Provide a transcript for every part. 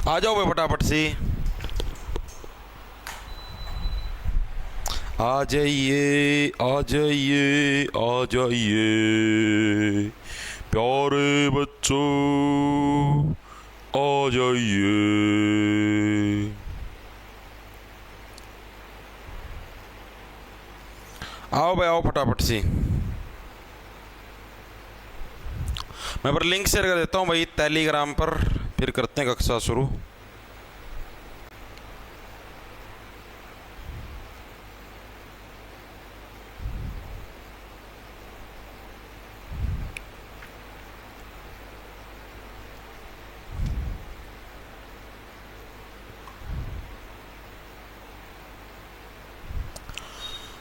आ जाओ भाई फटाफट से, आ जाइए आ जाइए आ जाइए प्यारे बच्चों, आ जाइए। आओ भाई आओ फटाफट से। मैं पर लिंक शेयर कर देता हूँ भाई टेलीग्राम पर, फिर करते हैं कक्षा शुरू।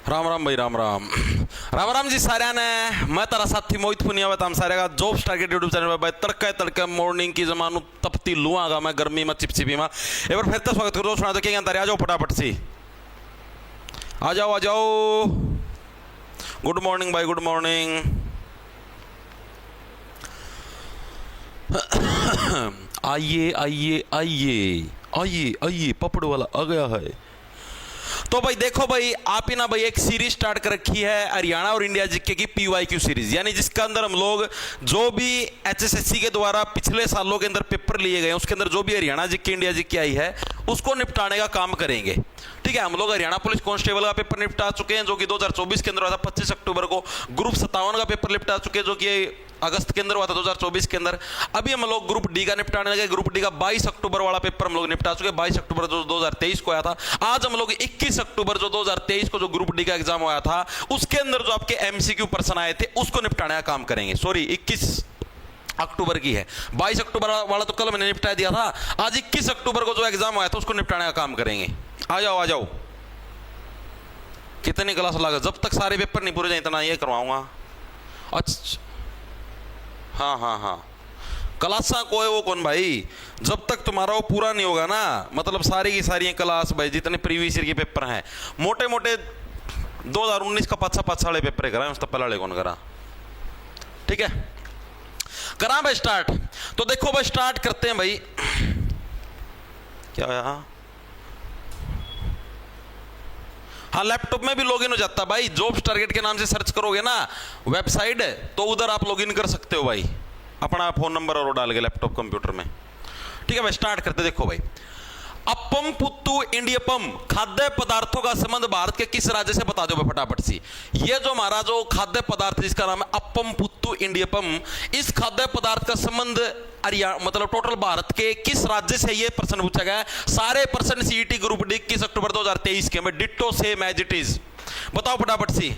राम राम भाई, राम राम राम राम जी सारे ने। मैं तेरा साथी मोहित पुनिया बताम सारे का जॉब टारगेट यूट्यूब चैनल पर भाई तड़के तड़के मॉर्निंग की जमानू तपती लुआगा मैं गर्मी में चिपचिपी में एक बार फिर से स्वागत करो। सुना तो क्या तारे, आ जाओ फटाफट से, आ जाओ आ जाओ। गुड मॉर्निंग भाई, गुड मॉर्निंग। आइए आइए आइए आइए आइए, पपड़ वाला आ गया है। तो भाई देखो भाई, आप ही ना भाई एक सीरीज स्टार्ट कर रखी है हरियाणा और इंडिया जीके की PYQ सीरीज, यानी जिसके अंदर हम लोग जो भी HSSC के द्वारा पिछले सालों के अंदर पेपर लिए गए उसके अंदर जो भी हरियाणा जीके इंडिया जीके आई है उसको निपटाने का काम करेंगे। ठीक है, हम लोग हरियाणा पुलिस कांस्टेबल का पेपर निपटा चुके हैं जो कि 2024 के अंदर हुआ था 25 अक्टूबर को। ग्रुप 57 का पेपर निपटा चुके हैं जो कि अगस्त के अंदर हुआ था 2024 के अंदर। अभी हम लोग ग्रुप डी का निपटाने लगे। ग्रुप डी का 22 अक्टूबर वाला पेपर हम लोग निपटा चुके हैं, 22 अक्टूबर जो 2023 को आया था। आज हम लोग 21 अक्टूबर जो 2023 को जो ग्रुप डी का एग्जाम हुआ था उसके अंदर जो आपके MCQ प्रश्न आए थे उसको निपटाने का काम करेंगे। सॉरी 21 अक्टूबर की है, 22 अक्टूबर वाला तो कल मैंने निपटा दिया था। आज 21 अक्टूबर को जो एग्जाम आया था उसको निपटाने का काम करेंगे। आ जाओ आ जाओ। कितनी क्लास लगा, जब तक सारे पेपर नहीं पूरे जाए इतना ये करवाऊंगा। अच्छा हाँ हाँ हाँ, क्लासा को है वो कौन भाई, जब तक तुम्हारा वो पूरा नहीं होगा ना, मतलब सारी की सारी क्लास भाई जितने प्रीवियस ईयर के पेपर हैं मोटे मोटे 2019 का पाछा पाछा वाले पेपर करा, उसका पहले वाले कौन करा। ठीक है, करा भाई स्टार्ट। तो देखो भाई स्टार्ट करते हैं भाई। क्या होया, हाँ लैपटॉप में भी लॉगिन हो जाता भाई, जॉब्स टारगेट के नाम से सर्च करोगे ना वेबसाइट तो उधर आप लॉगिन कर सकते हो भाई, अपना फोन नंबर और डाल के लैपटॉप कंप्यूटर में। ठीक है भाई स्टार्ट करते। देखो भाई, अप्पम पुत्तु इंडियपम खाद्य पदार्थों का संबंध भारत के किस राज्य से बता दो भाई फटाफट से। ये जो हमारा जो खाद्य पदार्थ जिसका नाम है अप्पम पुत्तु इंडियपम, इस खाद्य पदार्थ का संबंध हरियाणा मतलब टोटल भारत के किस राज्य से ये प्रश्न पूछा गया है। सारे प्रश्न CET ग्रुप डी 21 अक्टूबर 2023 के में ditto same as it is. बताओ फटाफट से।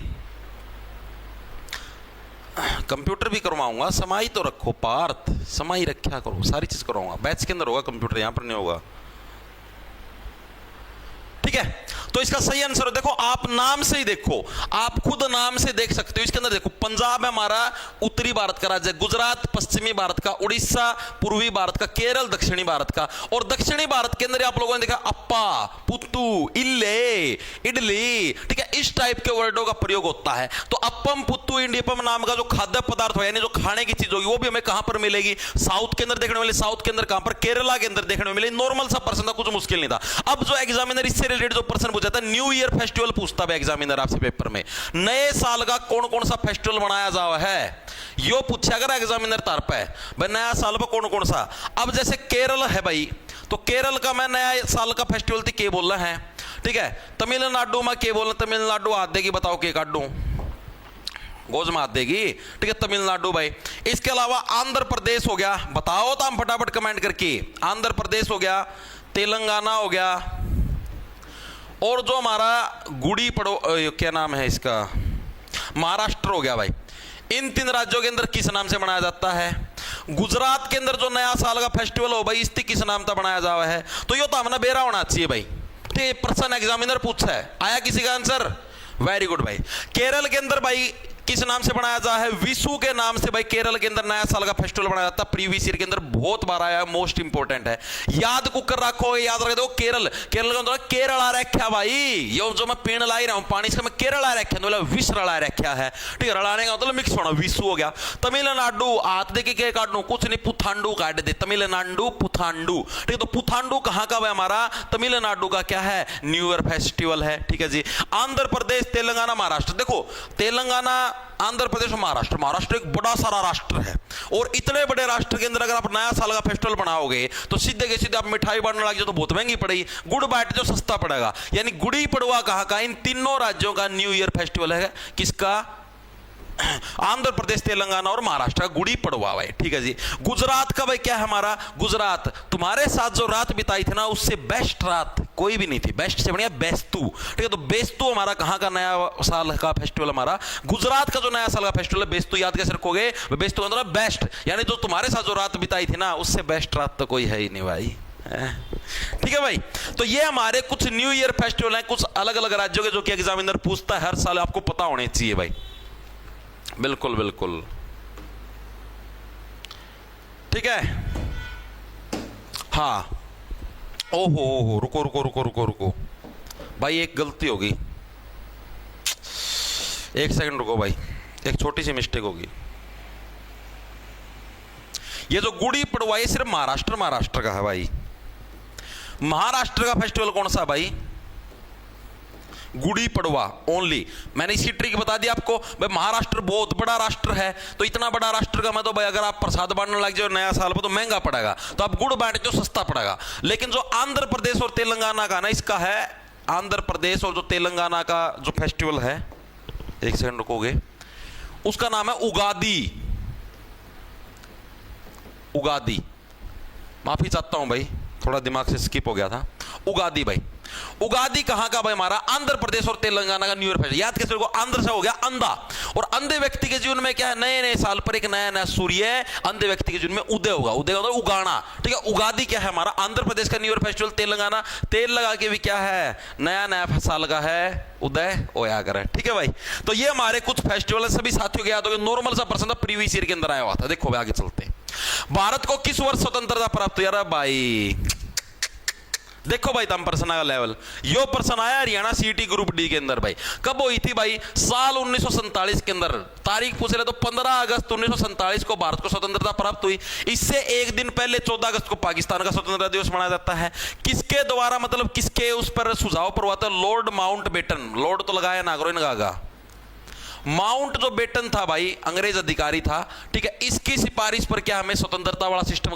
कंप्यूटर भी करवाऊंगा, समाई तो रखो पार्थ, समाई रखा करो, सारी चीज करवाऊंगा। बैच के अंदर होगा कंप्यूटर, यहां पर नहीं होगा। ठीक है, तो इसका सही आंसर देखो, आप नाम से ही देखो, आप खुद नाम से देख सकते हो। इसके अंदर देखो, पंजाब है हमारा उत्तरी भारत का राज्य, गुजरात पश्चिमी भारत का, उड़ीसा पूर्वी भारत का, केरल दक्षिणी भारत का। और दक्षिणी भारत के अंदर आप लोगों ने देखा अप्पा पुत्तु इल्ले इडली। ठीक है, इस टाइप के वर्डों का प्रयोग होता है। तो अप्पम पुत्तु इंडियपम नाम का जो खाद्य पदार्थ हो यानी जो खाने की चीज होगी वो भी हमें कहां पर मिलेगी, साउथ के अंदर देखने वाले, साउथ के अंदर कहां पर, केरला के अंदर देखने में मिलेगी। नॉर्मल सा प्रश्न था, कुछ मुश्किल नहीं था। अब जो एग्जामिनर इससे रिलेटेड जो प्रश्न पूछा था, न्यू ईयर फेस्टिवल पूछता है एग्जामिनर आपसे पेपर में, नए साल का कौन कौन सा फेस्टिवल मनाया जा रहा है, यो पूछा अगर एग्जामिनर तार पे भाई नया साल पर कौन कौन सा। अब जैसे केरल है भाई, तो केरल का मैं नया साल का फेस्टिवल थी के बोलना है। ठीक है, तमिलनाडु में के बोलना, तमिलनाडु हाथ देगी, बताओ के काटू, गोज में हाथ देगी। ठीक है, तमिलनाडु भाई। इसके अलावा आंध्र प्रदेश हो गया, बताओ तो हम फटाफट कमेंट करके। आंध्र प्रदेश हो गया, तेलंगाना हो गया, और जो हमारा गुड़ी पड़ो क्या नाम है इसका, महाराष्ट्र हो गया भाई। इन 3 राज्यों के अंदर किस नाम से मनाया जाता है। गुजरात के अंदर जो नया साल का फेस्टिवल हो भाई, इसकी किस नाम से मनाया जा रहा है। तो ये तो हमने बेरा होना चाहिए भाई। ठीक है, प्रश्न एग्जामिनर पूछा है, आया किसी का आंसर, वेरी गुड भाई। केरल के अंदर भाई किस नाम से बनाया जाता है? विशु के नाम से भाई केरल के अंदर नया साल का फेस्टिवल बनाया जाता है। प्रीवियस ईयर के अंदर बहुत बार आया, मोस्ट इंपोर्टेंट है, याद कुकर रखो, याद रख दो। केरल, केरल का मतलब केरल आ रखा भाई, ये जो मैं पीण ला ही रहा हूं पानी, इसका मैं केरल आ रखा, मतलब विष रला रखा है, ठीक है। रलाने का मतलब मिक्स होना, विशु हो गया। तमिलनाडु हाथ देखिए क्या काटू, कुछ नहीं, पुथांडू काट दे, तमिलनाडु पुथांडू, ठीक है। तो पुथांडू कहां का है हमारा? तमिलनाडु का क्या है? न्यू ईयर फेस्टिवल है, ठीक है जी। आंध्र प्रदेश, तेलंगाना, महाराष्ट्र। देखो तेलंगाना, आंध्र प्रदेश और महाराष्ट्र, महाराष्ट्र एक बड़ा सारा राष्ट्र है, और इतने बड़े राष्ट्र के अंदर अगर आप नया साल का फेस्टिवल बनाओगे तो सीधे के सीधे आप मिठाई बांटने लग जाओ तो बहुत महंगी पड़ेगी, गुड़ बांट जो सस्ता पड़ेगा। यानी गुड़ी पड़वा कहां का? इन तीनों राज्यों का न्यू ईयर फेस्टिवल है। किसका? आंध्र प्रदेश, तेलंगाना और महाराष्ट्र का गुड़ी पड़वा है, ठीक है जी। गुजरात का भाई क्या है हमारा? गुजरात, तुम्हारे साथ जो रात बिताई थी ना, उससे बेस्ट रात कोई भी नहीं थी, बेस्ट से बढ़िया बेस्तु, ठीक है। तो बेस्तु हमारा कहां का नया साल का फेस्टिवल? हमारा गुजरात का जो नया साल का फेस्टिवल है। बेस्तु याद कैसे रखोगे? बेस्तु का मतलब बेस्ट, यानी जो तुम्हारे साथ जो रात बिताई थी ना, उससे बेस्ट रात तो कोई है ही नहीं भाई, ठीक है भाई। तो ये हमारे कुछ न्यू ईयर फेस्टिवल हैं, कुछ अलग अलग राज्यों के, जो कि एग्जामिनर पूछता है हर साल, आपको पता होने चाहिए भाई। बिल्कुल बिल्कुल, ठीक है। हाँ, ओहो, रुको रुको रुको रुको रुको भाई, एक गलती होगी, एक सेकंड रुको भाई, एक छोटी सी मिस्टेक होगी। ये जो गुड़ी पड़वा ये सिर्फ महाराष्ट्र का है भाई। महाराष्ट्र का फेस्टिवल कौन सा भाई? गुड़ी पड़वा ओनली। मैंने इसकी ट्रिक बता दी आपको भाई। महाराष्ट्र बहुत बड़ा राष्ट्र है, तो इतना बड़ा राष्ट्र का मतलब भाई अगर आप प्रसाद बांटने लग जाओ नया साल पर तो महंगा पड़ेगा, तो आप गुड़ बांट जो सस्ता पड़ेगा। लेकिन जो आंध्र प्रदेश और तेलंगाना का ना, इसका है आंध्र प्रदेश और जो तेलंगाना का जो फेस्टिवल है, एक सेकंड रुकोगे, उसका नाम है उगादी। उगादी, माफी चाहता हूं भाई, थोड़ा दिमाग से स्किप हो गया था। उगादी भाई, उगादी कहां का भाई? हमारा आंध्र प्रदेश और तेलंगाना का न्यू ईयर फेस्टिवल। याद कैसे? आंध्र से हो गया अंधा, और अंधे व्यक्ति के जीवन में क्या है? नए नए साल पर एक नया नया सूर्य अंधे व्यक्ति के जीवन में उदय होगा। उदय मतलब उगाना, ठीक है। उगादी क्या है हमारा? आंध्र प्रदेश का न्यू ईयर फेस्टिवल। तेलंगाना तेल लगा के भी क्या है? नया नया साल का है उदय होया करे, ठीक है भाई। तो ये हमारे कुछ फेस्टिवल है, सभी साथियों को याद होगा। नॉर्मल सा प्रश्न था, प्रीवियस ईयर के अंदर आया हुआ था। देखो भाई आगे चलते। भारत को किस वर्ष स्वतंत्रता प्राप्त हुई? यार भाई देखो भाई, तम प्रश्न का लेवल, यो प्रश्न आया हरियाणा सीटी ग्रुप डी के अंदर भाई। कब हुई थी भाई? साल 1947 के अंदर। तारीख पूछ रहे तो 15 अगस्त 1947 को भारत को स्वतंत्रता प्राप्त हुई। इससे एक दिन पहले 14 अगस्त को पाकिस्तान का स्वतंत्रता दिवस मनाया जाता है। किसके द्वारा, मतलब किसके उस पर सुझाव पर हुआ था? Lord Mountbatten. लॉर्ड तो लगाया नागरोइन गागा, माउंट जो बेटन था भाई, अंग्रेज अधिकारी था, ठीक है। इसकी सिफारिश पर क्या हमें स्वतंत्रता वाला सिस्टम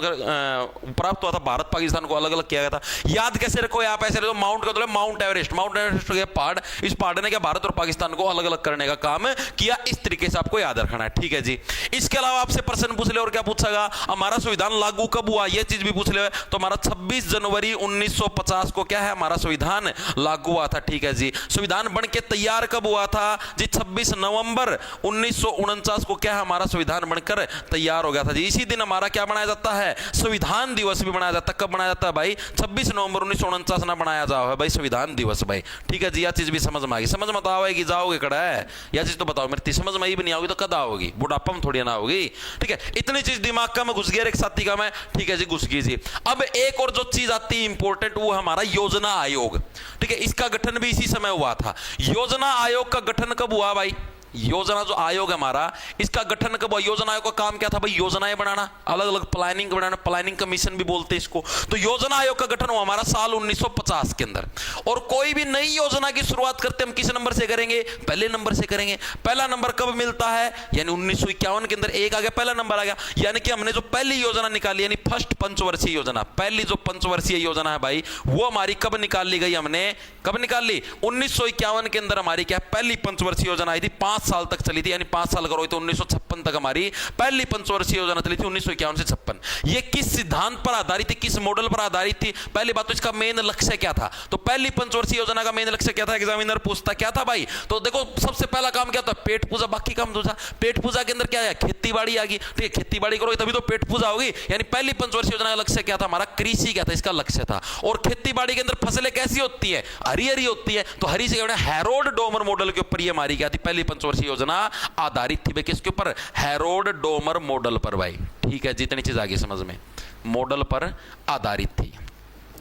प्राप्त हुआ था। भारत पाकिस्तान को अलग अलग किया गया था। याद कैसे रखो? आप ऐसे रखो, माउंट का तो माउंट एवरेस्ट। माउंट एवरेस्ट हो गया पहाड़, इस पहाड़ ने क्या भारत और पाकिस्तान को अलग अलग करने का काम किया। इस तरीके से आपको याद रखना है, ठीक है जी। इसके अलावा आपसे प्रश्न पूछ ले, और क्या पूछेगा? हमारा संविधान लागू कब हुआ? यह चीज भी पूछ ले। तो हमारा 26 जनवरी 1950 को क्या है? हमारा संविधान लागू हुआ था, ठीक है जी। संविधान बन के तैयार कब हुआ था जी? 26 नवंबर 1949 को क्या है? हमारा संविधान बनकर तैयार हो गया था जी। इसी दिन हमारा क्या बनाया जाता है? संविधान दिवस भी बनाया जाता है। कब बनाया जाता है भाई? 26 नवंबर 1949 ना बनाया जाओ है भाई संविधान दिवस भाई, ठीक है जी। यह चीज भी समझ में आ गई। समझ मत आएगी जाओगे कड़ा है, यह चीज तो बताओ मेरी समझ में ही भी नहीं आओगी तो कद आओगी? बुढ़ापा में थोड़ी ना होगी, ठीक है। इतनी चीज दिमाग का में घुस गया, एक साथी का मैं, ठीक है जी, घुस गई जी। अब एक और जो चीज आती है इंपॉर्टेंट, वो हमारा योजना आयोग, ठीक है। इसका गठन भी इसी समय हुआ था। योजना आयोग का गठन कब हुआ भाई? योजना जो आयोग है हमारा, इसका गठन कब हुआ? योजना आयोग का काम क्या था भाई? योजनाएं बनाना, अलग अलग प्लानिंग बनाना, प्लानिंग कमीशन भी बोलते हैं इसको। तो योजना आयोग का गठन हुआ हमारा साल 1950 के अंदर। और कोई भी नई योजना की शुरुआत करते हम किस नंबर से करेंगे? पहले नंबर से करेंगे। पहला नंबर कब मिलता है? यानी 1951 के अंदर एक आ गया, पहला नंबर आ गया। यानी कि हमने जो पहली योजना निकाली, यानी फर्स्ट पंचवर्षीय योजना, पहली जो पंचवर्षीय योजना है भाई, वो हमारी कब निकाल ली गई? हमने कब निकाल ली? 1951 के अंदर हमारी क्या पहली पंचवर्षीय योजना आई थी, 5 साल तक चली थी। यानी 5 साल करो तो 1956 तक हमारी पहली पंचवर्षीय योजना चली थी, 1951 से 56। ये किस सिद्धांत पर आधारित थी, किस मॉडल पर आधारित थी? पहली बात तो इसका मेन लक्ष्य क्या था? तो पहली पंचवर्षीय योजना का मेन लक्ष्य क्या था? एग्जामिनर पूछता क्या था भाई? तो देखो सबसे पहला काम क्या था? पेट पूजा, बाकी काम दूसरा। पेट पूजा के अंदर क्या है? खेती बाड़ी आ गई, ठीक है। खेती बाड़ी करोगे तभी तो पेट पूजा होगी। यानी पहली पंचवर्षीय योजना का लक्ष्य क्या था? हमारा कृषि क्या था, इसका लक्ष्य था। और खेती बाड़ी के अंदर फसलें कैसी होती है? हरी हरी होती है। तो हरी से हैरोल्ड डोमर मॉडल के ऊपर ये हमारी क्या थी? पहली पंचवर्षीय पंचवर्षीय योजना आधारित थी भाई किसके ऊपर? हैरोल्ड डोमर मॉडल पर भाई। ठीक है, जितनी चीज आगे समझ में, मॉडल पर आधारित थी।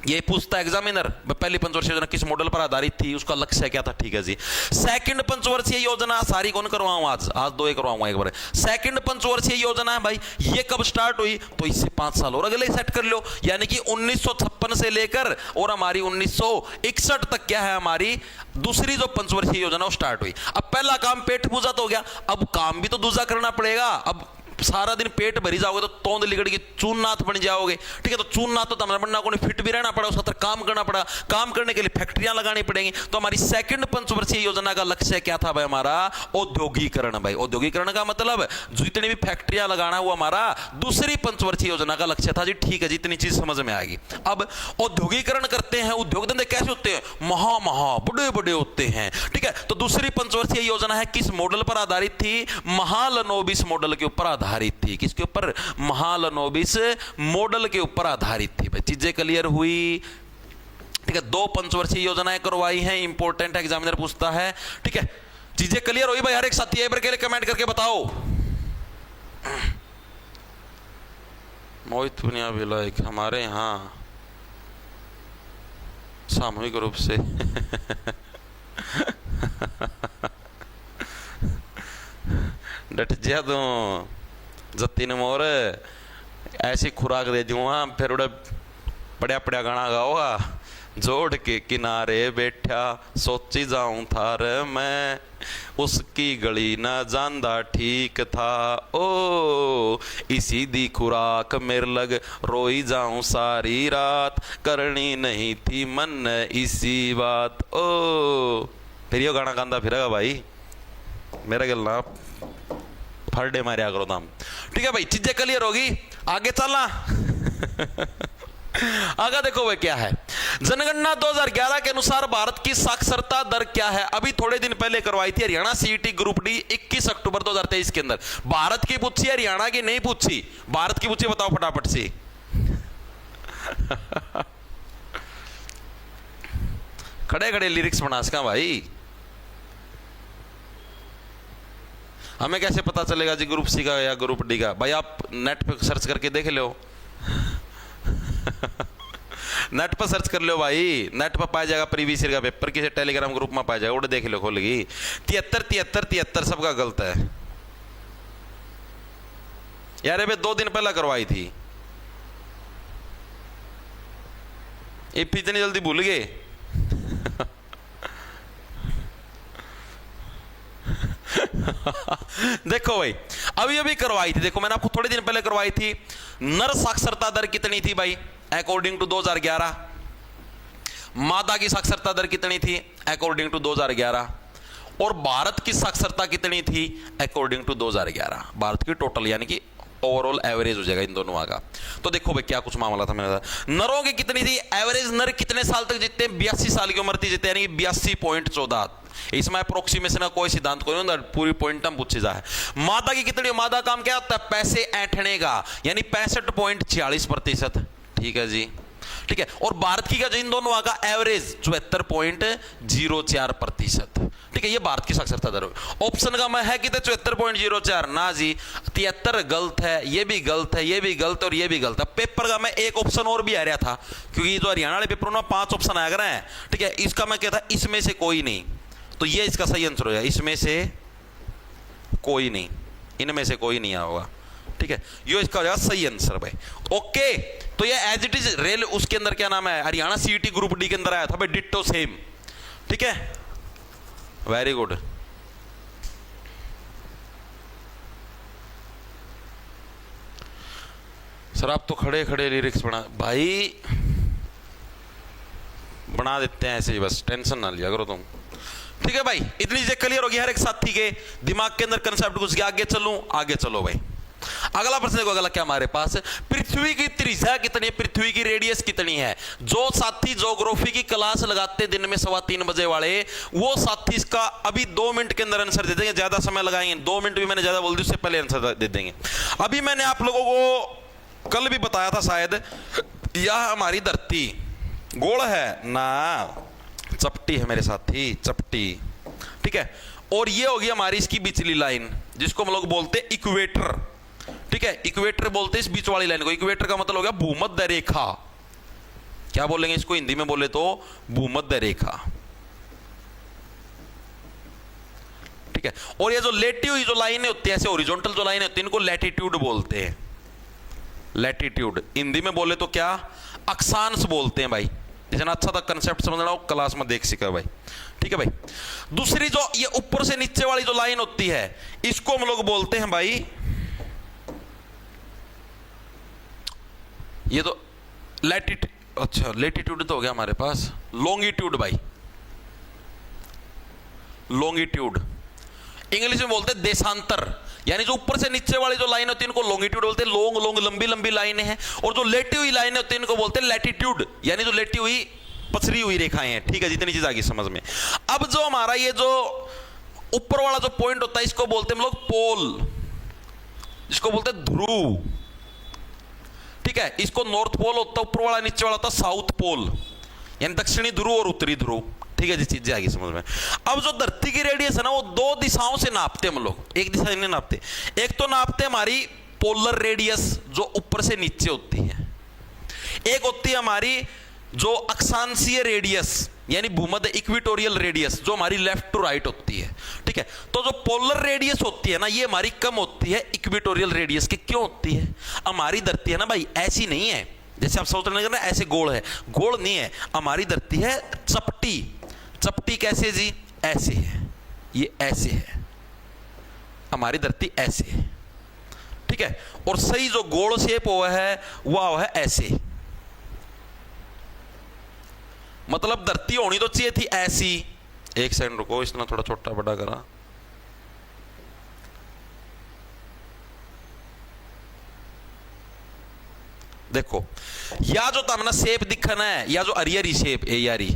ये पूछता है एग्जामिनर, पहली पंचवर्षीय योजना किस मॉडल पर आधारित थी, उसका लक्ष्य क्या था? ठीक है जी। सेकंड पंचवर्षीय योजना सारी कौन करवाऊं आज दो ही करवाऊंगा एक बार। सेकंड पंचवर्षीय योजना है भाई, ये कब स्टार्ट हुई? तो इससे 5 साल और अगले सेट कर लो, यानी कि 1956 से लेकर और हमारी 1961 तक क्या है, हमारी दूसरी जो पंचवर्षीय योजना वो स्टार्ट हुई। अब पहला काम पेट पूजा तो हो गया, अब काम भी तो दूसरा करना पड़ेगा। अब सारा दिन पेट भरी जाओगे तो तोंद लिगड़ के चूननाथ बन जाओगे। ठीक है, तो चूननाथ तो हमारा बनना को फिट भी रहना पड़ा, उसका काम करना पड़ा। काम करने के लिए फैक्ट्रियां लगानी पड़ेंगी। तो हमारी सेकंड पंचवर्षीय योजना का लक्ष्य क्या था भाई? हमारा औद्योगिकरण भाई। औद्योगिकरण का मतलब जितनी भी फैक्ट्रियां लगाना वो हमारा दूसरी पंचवर्षीय योजना का लक्ष्य था जी। ठीक है, जितनी चीज समझ में आएगी। अब औद्योगिकरण करते हैं, उद्योग धंधे कैसे होते हैं? महा बड़े बड़े होते हैं। ठीक है, तो दूसरी पंचवर्षीय योजना है किस मॉडल पर आधारित थी? महालनोबिस मॉडल के ऊपर आधारित थी। किसके ऊपर? महालनोबिस मॉडल के ऊपर आधारित थी भाई। चीजें क्लियर हुई? ठीक है, 2 पंचवर्षीय योजनाएं करवाई हैं, इंपॉर्टेंट एग्जामिनर पूछता है। ठीक है, चीजें क्लियर हुई भाई? हर एक साथी एक बार के लिए कमेंट करके बताओ। मोहित पुनिया भी लाइक हमारे यहाँ सामूहिक रूप से डट जा दो जत्ती मोर ऐसी खुराक दे दूंगा, फिर उड़े पड़िया पड़िया गाना गाओगा। जोड़ के किनारे बैठा सोची जाऊं थार मैं, उसकी गली न जानदा ठीक था। ओ इसी दी खुराक मेरे लग रोई जाऊं सारी रात, करनी नहीं थी मन इसी बात। ओ फिर यो गाना गांदा फिरेगा भाई, मेरा गल ना फरडे मारे करो दाम। ठीक है भाई, चीजें क्लियर होगी? आगे चलना। आगे देखो भाई क्या है। जनगणना 2011 के अनुसार भारत की साक्षरता दर क्या है? अभी थोड़े दिन पहले करवाई थी हरियाणा सीईटी ग्रुप डी 21 अक्टूबर 2023 के अंदर। भारत की पूछी, हरियाणा की नहीं पूछी। भारत की पूछी, बताओ फटाफट से। खड़े खड़े लिरिक्स बना सका भाई, हमें कैसे पता चलेगा जी ग्रुप सी का या ग्रुप डी का? भाई आप नेट पे सर्च करके देख लो। नेट पर सर्च कर लो भाई, नेट पर पाया जाएगा प्रीवियस ईयर का पेपर, किसी टेलीग्राम ग्रुप में पाया जाएगा, उड़े देख लो खोलेगी। 73 सबका गलत है यार। ये 2 दिन पहले करवाई थी, इतनी जल्दी भूल गए। देखो भाई, अभी करवाई थी, देखो मैंने आपको थोड़े दिन पहले करवाई थी। नर साक्षरता दर कितनी थी भाई अकॉर्डिंग टू 2011? मादा की साक्षरता दर कितनी थी अकॉर्डिंग टू 2011? और भारत की साक्षरता कितनी थी अकॉर्डिंग टू 2011? भारत की टोटल यानी कि ओवरऑल एवरेज हो जाएगा इन दोनों का। तो देखो भाई क्या कुछ मामला था मेरा। नरों की कितनी थी एवरेज? नर कितने साल तक जीते? 82 साल की उम्र थी जीते, यानी 82.14। इसमें अप्रोक्सीमेशन का कोई सिद्धांत कोई नहीं, पूरी पॉइंट हम पूछी जाए। मादा की कितनी? मादा काम क्या होता है? पैसे ऐंठने का, यानी 65.46%। ठीक है जी, ठीक है। और भारत की क्या इन दोनों का एवरेज 74.04%। ठीक है, ये भारत की साक्षरता दर। ऑप्शन का मैं है कि 74.04 ना जी, 73 गलत है, ये भी गलत है, ये भी गलत और ये भी गलत है। पेपर का मैं एक ऑप्शन और भी आ रहा था, क्योंकि जो हरियाणा वाले पेपर में 5 ऑप्शन आ गए हैं। ठीक है, इसका मैं कहता इसमें से कोई नहीं, तो ये इसका सही आंसर हो जाए। इसमें से कोई नहीं, इनमें से कोई नहीं होगा। ठीक है, ये इसका हो जाएगा सही आंसर भाई। ओके, तो ये एज इट इज रेल उसके अंदर क्या नाम है, हरियाणा सीईटी ग्रुप डी के अंदर आया था भाई, डिट्टो सेम। ठीक है, वेरी गुड। सर आप तो खड़े खड़े लिरिक्स बना भाई, बना देते हैं ऐसे ही, बस टेंशन ना लिया करो तुम। ठीक है भाई, इतनी चीजें क्लियर होगी हर एक साथी के दिमाग के अंदर, कंसेप्ट घुस गया। आगे चलूं, आगे चलो भाई। अगला प्रश्न देखो, अगला क्या हमारे पास, पृथ्वी की त्रिज्या कितनी है, पृथ्वी की रेडियस कितनी है? जो साथी ज्योग्राफी की क्लास लगाते दिन में 3:15 बजे वाले, वो साथी इसका अभी 2 मिनट के अंदर आंसर दे देंगे। ज्यादा समय लगाएंगे, 2 मिनट भी मैंने ज्यादा बोल दी, उससे पहले आंसर दे देंगे। अभी मैंने आप लोगों को कल भी बताया था शायद, यह हमारी धरती गोल है ना, चपटी है मेरे साथी, चपटी। ठीक है, और ये होगी हमारी इसकी बिचली लाइन, जिसको हम लोग बोलते हैं इक्वेटर। ठीक है, इक्वेटर बोलते हैं इस बीच वाली लाइन को। इक्वेटर का मतलब हो गया भूमध्य रेखा। क्या बोलेंगे इसको हिंदी में बोले तो? भूमध्य रेखा। ठीक है, और ये जो लेटी हुई जो लाइनें होती है, ऐसे हॉरिजॉन्टल जो लाइनें होती है, इनको लैटिट्यूड बोलते हैं। लैटिट्यूड हिंदी में बोले तो क्या? अक्षांश बोलते हैं भाई। जितना अच्छा तक कंसेप्ट समझना हो क्लास में देख सके भाई। ठीक है भाई। दूसरी जो ये ऊपर से नीचे वाली जो लाइन होती है, इसको हम लोग बोलते हैं भाई, ये तो अच्छा लेटिट्यूड तो हो गया हमारे पास, लॉन्गिट्यूड भाई। लॉन्गिट्यूड इंग्लिश में बोलते हैं देशांतर, यानी जो ऊपर से नीचे वाली जो लाइन होती है इनको लॉन्गिट्यूड बोलते हैं। लॉन्ग लंबी लंबी लाइनें हैं। और जो लेटी हुई लाइनें होती है इनको बोलते हैं लैटिट्यूड, यानी जो लेटी हुई पसरी हुई रेखाएं हैं। ठीक है, जितनी चीज आ गई समझ में। अब जो हमारा ये जो ऊपर वाला जो पॉइंट होता है, इसको बोलते हैं हम लोग पोल, जिसको बोलते हैं ध्रुव। ठीक है, इसको नॉर्थ पोल होता है ऊपर वाला, नीचे वाला होता है साउथ पोल, यानी दक्षिणी ध्रुव और उत्तरी ध्रुव। ठीक है जी, चीजें आएगी समझ में। अब जो धरती की रेडियस है ना, वो दो दिशाओं से नापते हम लोग, एक दिशा नहीं नापते। एक तो नापते हमारी पोलर रेडियस जो ऊपर से नीचे होती है, एक होती है हमारी जो अक्षांशीय रेडियस, यानी भूमध्य इक्वेटोरियल रेडियस, जो हमारी लेफ्ट टू राइट होती है। ठीक है, तो जो पोलर रेडियस होती है ना, ये हमारी कम होती है इक्वेटोरियल रेडियस के। क्यों होती है? हमारी धरती है ना भाई, ऐसी नहीं है जैसे आप सोच रहे हैं ना ऐसे गोल है, गोल नहीं है। हमारी धरती है चपटी। चपटी कैसे जी? ऐसे है, ये ऐसे है, हमारी धरती ऐसे है। ठीक है, और सही जो गोल शेप हुआ है वह है ऐसे। मतलब धरती होनी तो चाहिए थी ऐसी। एक सेकंड रुको, इसने थोड़ा छोटा बड़ा करा। देखो, या जो तमना शेप दिखना है, या जो अरियरी शेप है यारी,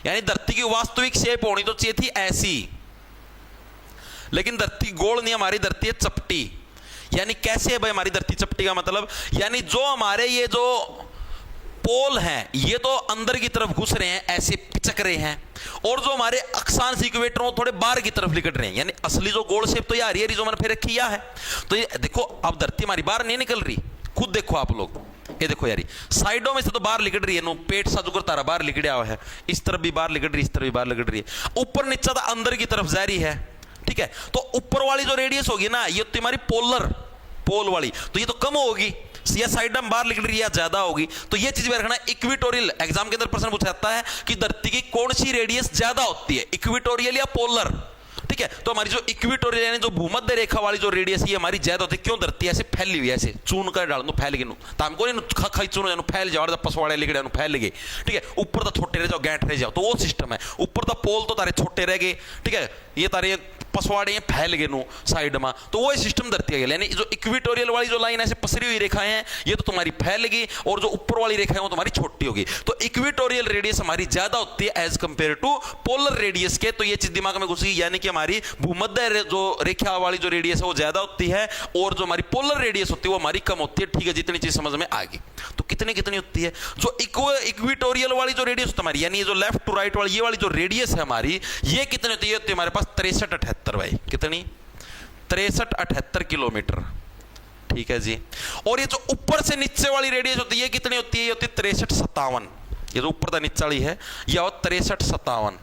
यानी धरती की वास्तविक शेप होनी तो चाहिए थी ऐसी, लेकिन धरती गोल नहीं, हमारी धरती है चपटी। यानी कैसे है भाई हमारी धरती चपटी का मतलब? यानी जो हमारे ये जो पोल हैं, ये तो अंदर की तरफ घुस रहे हैं, ऐसे पिचक रहे हैं, और जो हमारे अक्षांश इक्वेटर वो थोड़े बाहर की तरफ लिकट रहे हैं। यानी असली जो गोल शेप तो यार ये जो मैंने फिर किया है। तो ये देखो, अब धरती हमारी बाहर नहीं निकल रही, खुद देखो आप लोग, ये देखो यारी साइडों में से तो बाहर लिकट रही है, नो पेट सा जुगर तारा बाहर लिकड़ा हुआ है, इस तरफ भी बाहर लिकट रही है, इस तरफ भी बाहर लिकट रही है, ऊपर नीचा तो अंदर की तरफ जा रही है। ठीक है, तो ऊपर वाली जो रेडियस होगी ना, ये तो हमारी पोलर पोल वाली, तो ये तो कम होगी, या साइड में बाहर लिकट रही है या ज्यादा होगी। तो ये चीज में रखना, इक्वेटोरियल एग्जाम के अंदर प्रश्न पूछा जाता है कि धरती की कौन सी रेडियस ज्यादा होती है, इक्वेटोरियल या पोलर। ठीक है, तो हमारी जो इक्वेटोरियल यानी जो भूमध्य रेखा वाली जो रेडियस है हमारी ज्यादा होती है। क्यों? धरती ऐसे फैली हुई है, ऐसे चून कर डाल दो फैल गई, तो हमको नहीं खाई चून जानो फैल जाओ, पसवाड़े लिकड़े फैल गए। ठीक है, ऊपर तो छोटे रह जाओ, गैंठ रह जाओ, तो वो सिस्टम है। ऊपर तो पोल तो तारे छोटे रह गए, ठीक है, ये तारे पसवाड़े फैल गए नो साइड में, तो वो सिस्टम धरती है। यानी जो इक्वेटोरियल वाली जो लाइन ऐसे पसरी हुई रेखाएं हैं, ये तो तुम्हारी फैल गई, और जो ऊपर वाली रेखा है वो तुम्हारी छोटी होगी। तो इक्वेटोरियल रेडियस हमारी ज्यादा होती है as compare to polar radius के। तो ये चीज दिमाग में घुसी, यानी कि हमारी भूमध्य जो रेखा वाली जो रेडियस है वो ज्यादा होती है, और जो हमारी पोलर रेडियस होती है वो हमारी कम होती है। ठीक है, जितनी चीज समझ में आ गई। तो कितनी कितनी होती है? जो इक्वेटोरियल वाली जो रेडियस हमारी, यानी ये जो लेफ्ट टू राइट वाली ये वाली जो रेडियस है हमारी, ये कितनी होती है? हमारे पास 63-78 भाई, कितनी? 63-78 किलोमीटर। ठीक है जी। और ये जो ऊपर से नीचे वाली रेडियस होती है ये कितनी होती है? ये होती है 63-57। ये जो ऊपर का नीचे वाली है ये 63-57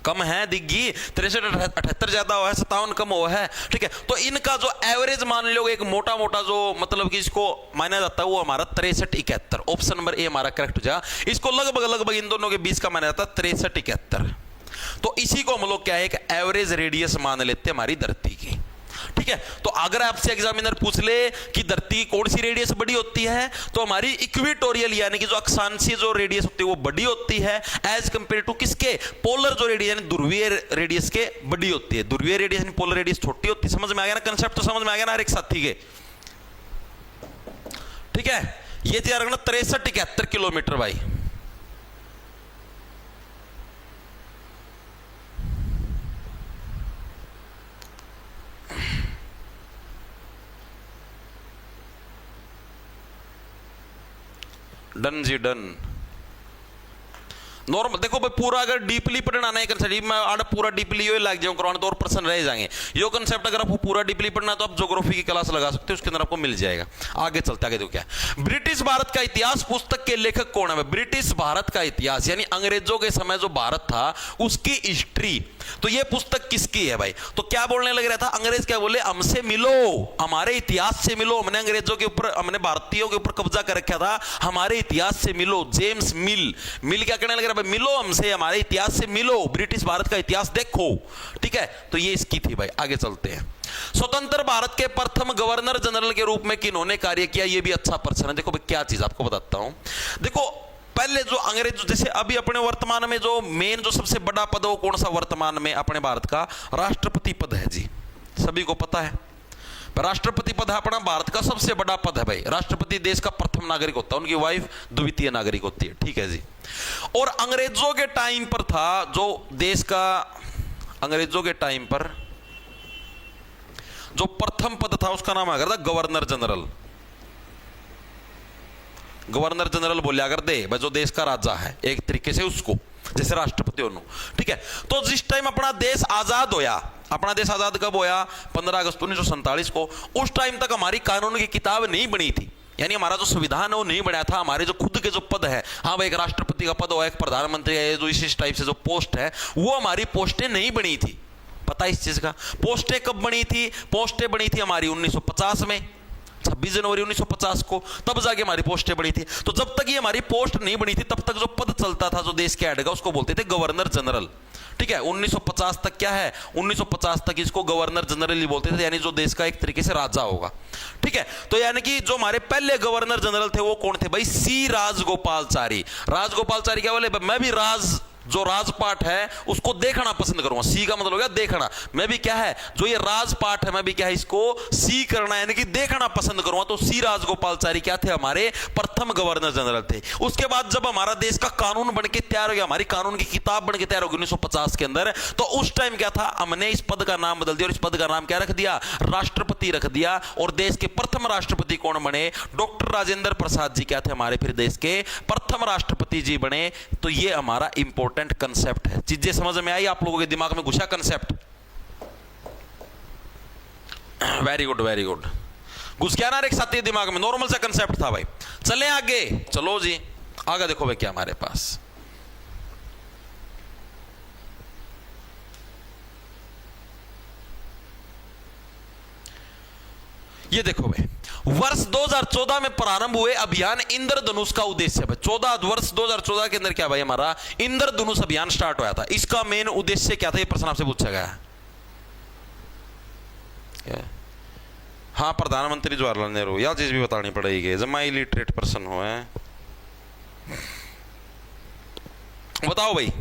कम है दिग्गी, 63-78 ज्यादा हुआ है, 57 कम हुआ है। ठीक है, तो इनका जो एवरेज मान लो, एक मोटा मोटा जो मतलब कि इसको माना जाता है वो हमारा 63-71। ऑप्शन नंबर ए हमारा करेक्ट हो जाए। इसको लगभग लगभग इन दोनों के बीच का माना जाता है 63-71। तो इसी को हम लोग क्या है, एक एवरेज रेडियस मान लेते हैं हमारी धरती की। ठीक है, तो अगर आपसे एग्जामिनर पूछ ले कि धरती की कौन सी रेडियस बड़ी होती है, तो हमारी इक्वेटोरियल यानी कि जो अक्षांशीय जो रेडियस होती है वो बड़ी होती है एज कंपेयर टू किसके? पोलर जो रेडियस यानी ध्रुवीय रेडियस के बड़ी होती है। ध्रुवीय रेडियस यानी पोलर रेडियस छोटी होती है। समझ में आ गया ना कंसेप्ट? तो समझ में आ गया ना हर एक साथी के? ठीक है, ये तैयार रखना 63-71 किलोमीटर भाई। डन जी डन। नॉर्मल देखो भाई, पूरा अगर डीपली पढ़ना नहीं कंसेप्ट, मैं आड़ पूरा डीपली यो लग जाऊं करवाने तो और प्रश्न रह जाएंगे। यो कंसेप्ट अगर आपको पूरा डीपली पढ़ना तो आप ज्योग्राफी की क्लास लगा सकते हो, उसके अंदर आपको मिल जाएगा। आगे चलते, आगे देखो क्या है। ब्रिटिश भारत का इतिहास पुस्तक के लेखक कौन है? ब्रिटिश भारत का इतिहास यानी अंग्रेजों के समय जो भारत था उसकी हिस्ट्री, तो ये पुस्तक किसकी है भाई? तो क्या बोलने लग रहा था अंग्रेज? क्या बोले? हमसे मिलो, हमारे इतिहास से मिलो, हमने अंग्रेजों के ऊपर, हमने भारतीयों के ऊपर कब्जा कर रखा था, हमारे इतिहास से मिलो। जेम्स मिल क्या कहने लग रहा है? भाई मिलो हमसे, हमारे इतिहास से मिलो, ब्रिटिश भारत का इतिहास देखो। ठीक है, तो ये इसकी थी भाई। आगे चलते हैं। स्वतंत्र भारत के प्रथम गवर्नर जनरल के रूप में किन्होंने कार्य किया? ये भी अच्छा प्रश्न है। देखो भाई क्या चीज आपको बताता हूं। देखो पहले जो अंग्रेज, जैसे अभी अपने वर्तमान में जो मेन जो सबसे बड़ा पद है वो कौन सा वर्तमान में अपने भारत का? राष्ट्रपति पद है जी, सभी को पता है। राष्ट्रपति पद है अपना भारत का सबसे बड़ा पद है भाई। राष्ट्रपति देश का प्रथम नागरिक होता है, उनकी वाइफ द्वितीय नागरिक होती है। ठीक है जी। और अंग्रेजों के टाइम पर था जो देश का, अंग्रेजों के टाइम पर जो प्रथम पद था उसका नाम है गवर्नर जनरल। गवर्नर जनरल बोलिया कर दे भाई, जो देश का राजा है एक तरीके से उसको, जैसे राष्ट्रपति होना। ठीक है, तो जिस टाइम अपना देश आजाद होया, अपना देश आजाद कब होया? 15 अगस्त 1947 को। उस टाइम तक हमारी कानून की किताब नहीं बनी थी, यानी हमारा जो संविधान है वो नहीं बना था। हमारे जो खुद के जो पद है, हाँ भाई एक राष्ट्रपति का पद हो, एक प्रधानमंत्री है, जो इस टाइप से जो पोस्ट है, वो हमारी पोस्टें नहीं बनी थी। पता है इस चीज का? पोस्टें कब बनी थी? पोस्टें बनी थी हमारी 1950 में, 26 जनवरी 1950 को, तब जाके हमारी पोस्टें बनी थी। तो जब तक ये हमारी पोस्ट नहीं बनी थी तब तक जो पद चलता था जो देश के हेड का, उसको बोलते थे गवर्नर जनरल। ठीक है, 1950 तक क्या है? 1950 तक इसको गवर्नर जनरल ही बोलते थे, यानी जो देश का एक तरीके से राजा होगा। ठीक है, तो यानी कि जो हमारे पहले गवर्नर जनरल थे वो कौन थे भाई? सी राजगोपालचारी। राजगोपालचारी क्या बोले? मैं भी जो राजपाट है उसको देखना पसंद करूंगा। सी का मतलब हो गया देखना। मैं भी क्या है, जो ये राजपाट है, मैं भी क्या है, इसको सी करना यानी कि देखना पसंद करूंगा। तो सी राजगोपालचारी क्या थे? हमारे प्रथम गवर्नर जनरल थे। उसके बाद जब हमारा देश का कानून बन के तैयार हो गया, हमारी कानून की किताब बन के तैयार हो गई 1950 के अंदर, तो उस टाइम क्या था? हमने इस पद का नाम बदल दिया और इस पद का नाम क्या रख दिया? राष्ट्रपति रख दिया। और देश के प्रथम राष्ट्रपति कौन बने? डॉक्टर राजेंद्र प्रसाद जी क्या थे हमारे फिर देश के प्रथम राष्ट्रपति जी बने। तो ये हमारा इंपोर्टेंट कंसेप्ट है। चीजें समझ में आई? आप लोगों के दिमाग में घुसा concept? Very good, very good. घुस गया ना एक साथी दिमाग में? नॉर्मल सा कंसेप्ट था भाई। चले आगे, चलो जी आगे देखो भाई क्या हमारे पास। ये देखो भाई, वर्ष 2014 में प्रारंभ हुए अभियान इंद्रधनुष का उद्देश्य है। 2014 के अंदर क्या भाई हमारा इंद्रधनुष अभियान स्टार्ट हुआ था। इसका मेन उद्देश्य क्या था? ये प्रश्न आपसे पूछा गया है। हाँ, प्रधानमंत्री जवाहरलाल नेहरू, यह चीज भी बतानी पड़ेगी जब मैं इलिटरेट पर्सन हो है। बताओ भाई।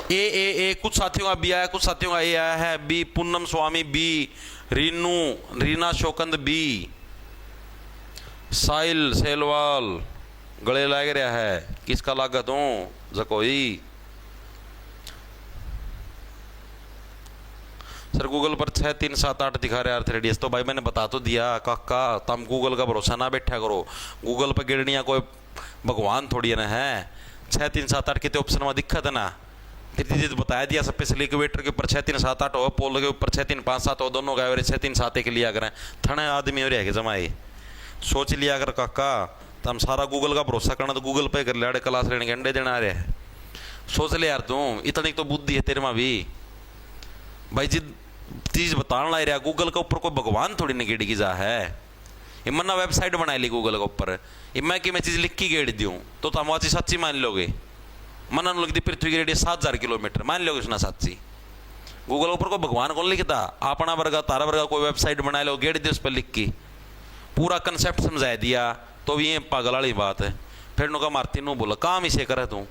ए कुछ साथियों का बी आया, कुछ साथियों का ए आया है। बी पूनम स्वामी बी, रीना शोकंद बी, साहिल सेलवाल गले लग रहा है। किसका लागत हूं जकोई? सर गूगल पर 6 3 7 8 दिखा रहे अर्थ रेडियस। तो भाई मैंने बता तो दिया काका, तुम गूगल का भरोसा ना बैठा करो। गूगल पर गिरनिया कोई भगवान थोड़ी ना है। 6 3 7 8 कितने ऑप्शन में दिक्कत है ना? तीसरी बताया दिया स्पेशल इक्वेटर के ऊपर 6 3 7 8 हो, पोल के ऊपर 6 3 5 7 हो, दोनों का एवरेज 6 3 7 1 लिया करें। थने आदमी हो रहे हैं जमाए, सोच लिया कर काका। तो हम सारा गूगल का भरोसा करना तो गूगल पे कर लिया, क्लास लेने के अंडे देना आ रहे हैं। सोच ले यार तू, इतनी तो बुद्धि है तेरे में भी भाई। जिद चीज बताने ला रहा गूगल के ऊपर कोई भगवान थोड़ी ना गेड़ की जा है। इमन्ना वेबसाइट बना ली गूगल के ऊपर, इम्मा की मैं चीज लिख के गेड़ दूँ तो तुम वो चीज सच्ची मान लोगे। मना लगती पृथ्वी की रेडियस 7000 किलोमीटर मान लोगे उसना सच्ची। गूगल ऊपर को भगवान कौन लिखता? अपना वर्गा तारा वर्गा कोई वेबसाइट बना लो, गेड़ दे उस पर लिख के पूरा कंसेप्ट समझा दिया। तो ये पागल वाली बात है। फिर नुका मारती नु बोला काम इसे करे तू।